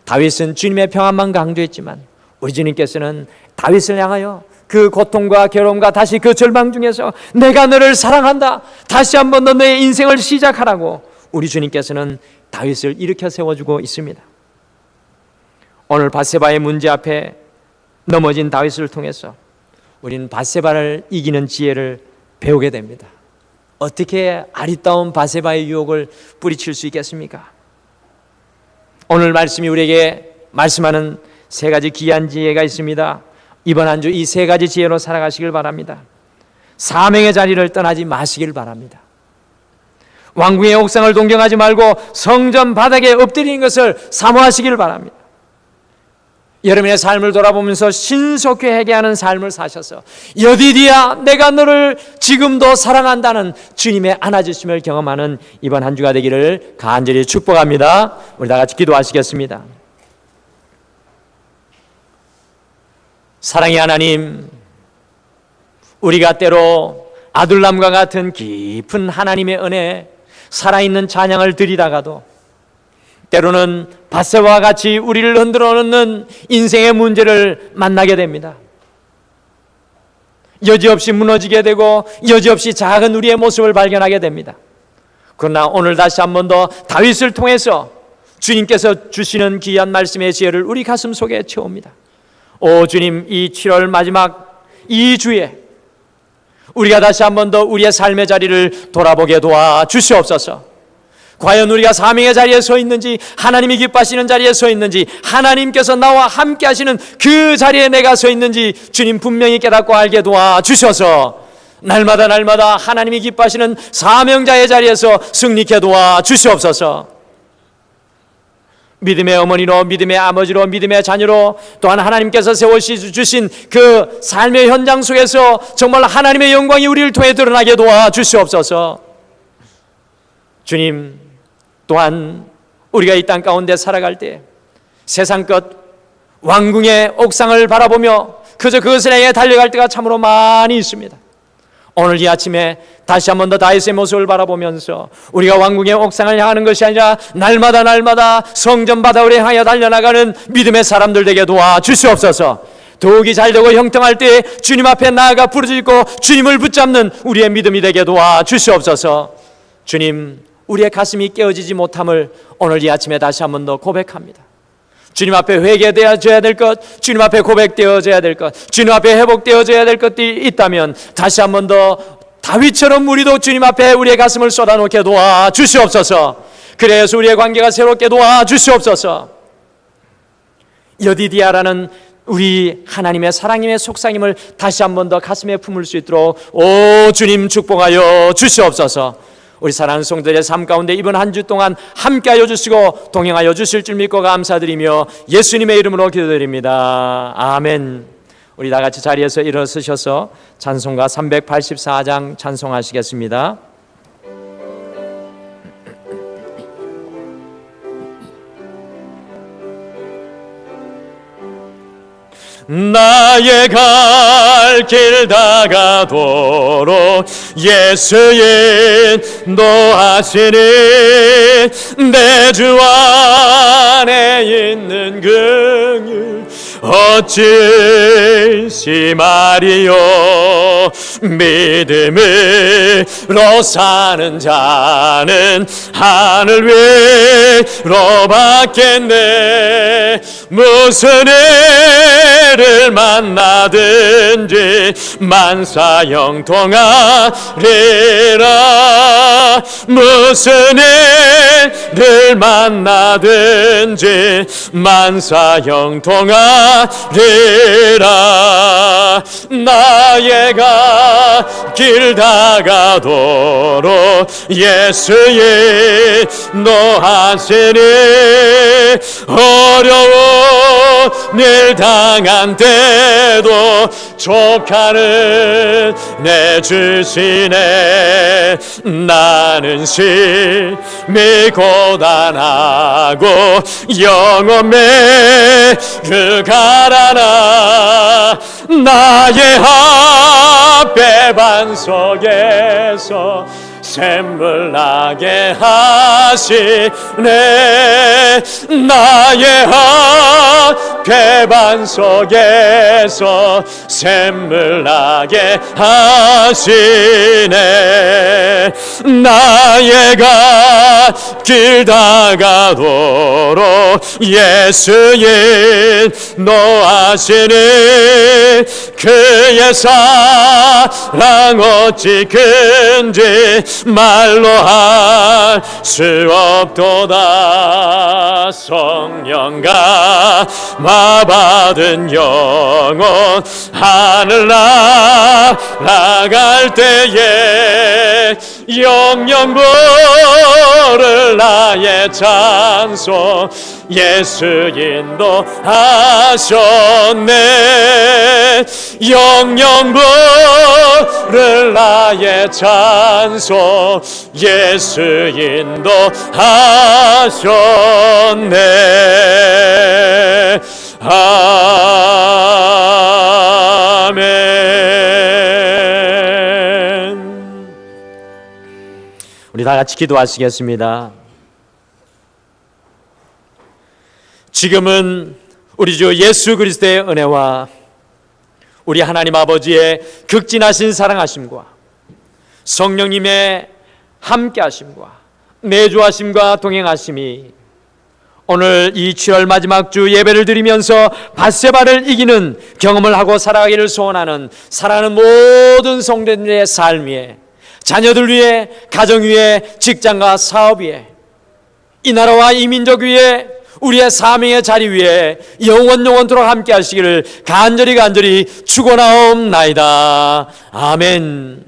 A: 다윗은 주님의 평안만 강조했지만 우리 주님께서는 다윗을 향하여 그 고통과 괴로움과 다시 그 절망 중에서 내가 너를 사랑한다, 다시 한 번 더 너의 인생을 시작하라고 우리 주님께서는 다윗을 일으켜 세워주고 있습니다. 오늘 밧세바의 문제 앞에 넘어진 다윗을 통해서 우리는 밧세바를 이기는 지혜를 배우게 됩니다. 어떻게 아리따운 밧세바의 유혹을 뿌리칠 수 있겠습니까? 오늘 말씀이 우리에게 말씀하는 세 가지 귀한 지혜가 있습니다. 이번 한 주 이 세 가지 지혜로 살아가시길 바랍니다. 사명의 자리를 떠나지 마시길 바랍니다. 왕궁의 옥상을 동경하지 말고 성전 바닥에 엎드리는 것을 사모하시길 바랍니다. 여러분의 삶을 돌아보면서 신속히 회개하는 삶을 사셔서 여디디야 내가 너를 지금도 사랑한다는 주님의 안아주심을 경험하는 이번 한 주가 되기를 간절히 축복합니다. 우리 다 같이 기도하시겠습니다. 사랑의 하나님, 우리가 때로 아둘람과 같은 깊은 하나님의 은혜, 살아있는 찬양을 드리다가도 때로는 밧세바와 같이 우리를 흔들어 놓는 인생의 문제를 만나게 됩니다. 여지없이 무너지게 되고 여지없이 작은 우리의 모습을 발견하게 됩니다. 그러나 오늘 다시 한 번 더 다윗을 통해서 주님께서 주시는 귀한 말씀의 지혜를 우리 가슴 속에 채웁니다. 오 주님, 이 7월 마지막 이 주에 우리가 다시 한 번 더 우리의 삶의 자리를 돌아보게 도와 주시옵소서. 과연 우리가 사명의 자리에 서 있는지, 하나님이 기뻐하시는 자리에 서 있는지, 하나님께서 나와 함께 하시는 그 자리에 내가 서 있는지 주님 분명히 깨닫고 알게 도와 주셔서 날마다 하나님이 기뻐하시는 사명자의 자리에서 승리케 도와 주시옵소서. 믿음의 어머니로, 믿음의 아버지로, 믿음의 자녀로, 또한 하나님께서 세워주신 그 삶의 현장 속에서 정말 하나님의 영광이 우리를 통해 드러나게 도와 주시옵소서. 주님, 또한 우리가 이 땅 가운데 살아갈 때 세상 끝 왕궁의 옥상을 바라보며 그저 그것을 향해 달려갈 때가 참으로 많이 있습니다. 오늘 이 아침에 다시 한 번 더 다윗의 모습을 바라보면서 우리가 왕궁의 옥상을 향하는 것이 아니라 날마다 성전 바닥을 향하여 달려나가는 믿음의 사람들 되게 도와 주시옵소서. 더욱이 잘되고 형통할 때 주님 앞에 나아가 부르짖고 주님을 붙잡는 우리의 믿음이 되게 도와 주시옵소서. 주님, 우리의 가슴이 깨어지지 못함을 오늘 이 아침에 다시 한 번 더 고백합니다. 주님 앞에 회개되어져야 될 것, 주님 앞에 고백되어져야 될 것, 주님 앞에 회복되어져야 될 것들이 있다면 다시 한 번 더 다윗처럼 우리도 주님 앞에 우리의 가슴을 쏟아놓게 도와 주시옵소서. 그래서 우리의 관계가 새롭게 도와 주시옵소서. 여디디아라는 우리 하나님의 사랑님의 속삭임을 다시 한 번 더 가슴에 품을 수 있도록 오 주님 축복하여 주시옵소서. 우리 사랑하는 성도들의 삶 가운데 이번 한 주 동안 함께하여 주시고 동행하여 주실 줄 믿고 감사드리며 예수님의 이름으로 기도드립니다. 아멘. 우리 다 같이 자리에서 일어서셔서 찬송가 384장 찬송하시겠습니다. 나의 갈 길 다가도록 예수 인도하시니 내 주 안에 있는 긍휼 어찌 심하리요. 믿음으로 사는 자는 하늘 위로 받겠네. 무슨 일을 만나든지 만사형통하리라. 무슨 만나든지 만사형통하리라. 나의 길 다가도록 예수의 노하시니 어려운 일 당한 때도 조카는 내주시네. 나는 심히 고단하고 영혼에 가라나. 나의 앞에 반석에서 샘물 나게 하시네. 나의 앞에 반석에서 샘물 나게 하시네. 나의 길 다가도록 예수의 노하시니 그의 사랑 어찌 큰지 말로 할 수 없도다. 성령과 마받은 영혼 하늘 날아갈 때에 영영 부를 나의 찬송 예수 인도하셨네. 영영 부를 나의 찬송 예수 인도하셨네. 아멘. 우리 다 같이 기도하시겠습니다. 지금은 우리 주 예수 그리스도의 은혜와 우리 하나님 아버지의 극진하신 사랑하심과 성령님의 함께하심과 내주하심과 동행하심이 오늘 이 7월 마지막 주 예배를 드리면서 밧세바를 이기는 경험을 하고 살아가기를 소원하는 사랑하는 모든 성도들의 삶 위에, 자녀들 위에, 가정 위에, 직장과 사업 위에, 이 나라와 이 민족 위에, 우리의 사명의 자리 위에 영원토록 함께 하시기를 간절히 축원하옵나이다. 아멘.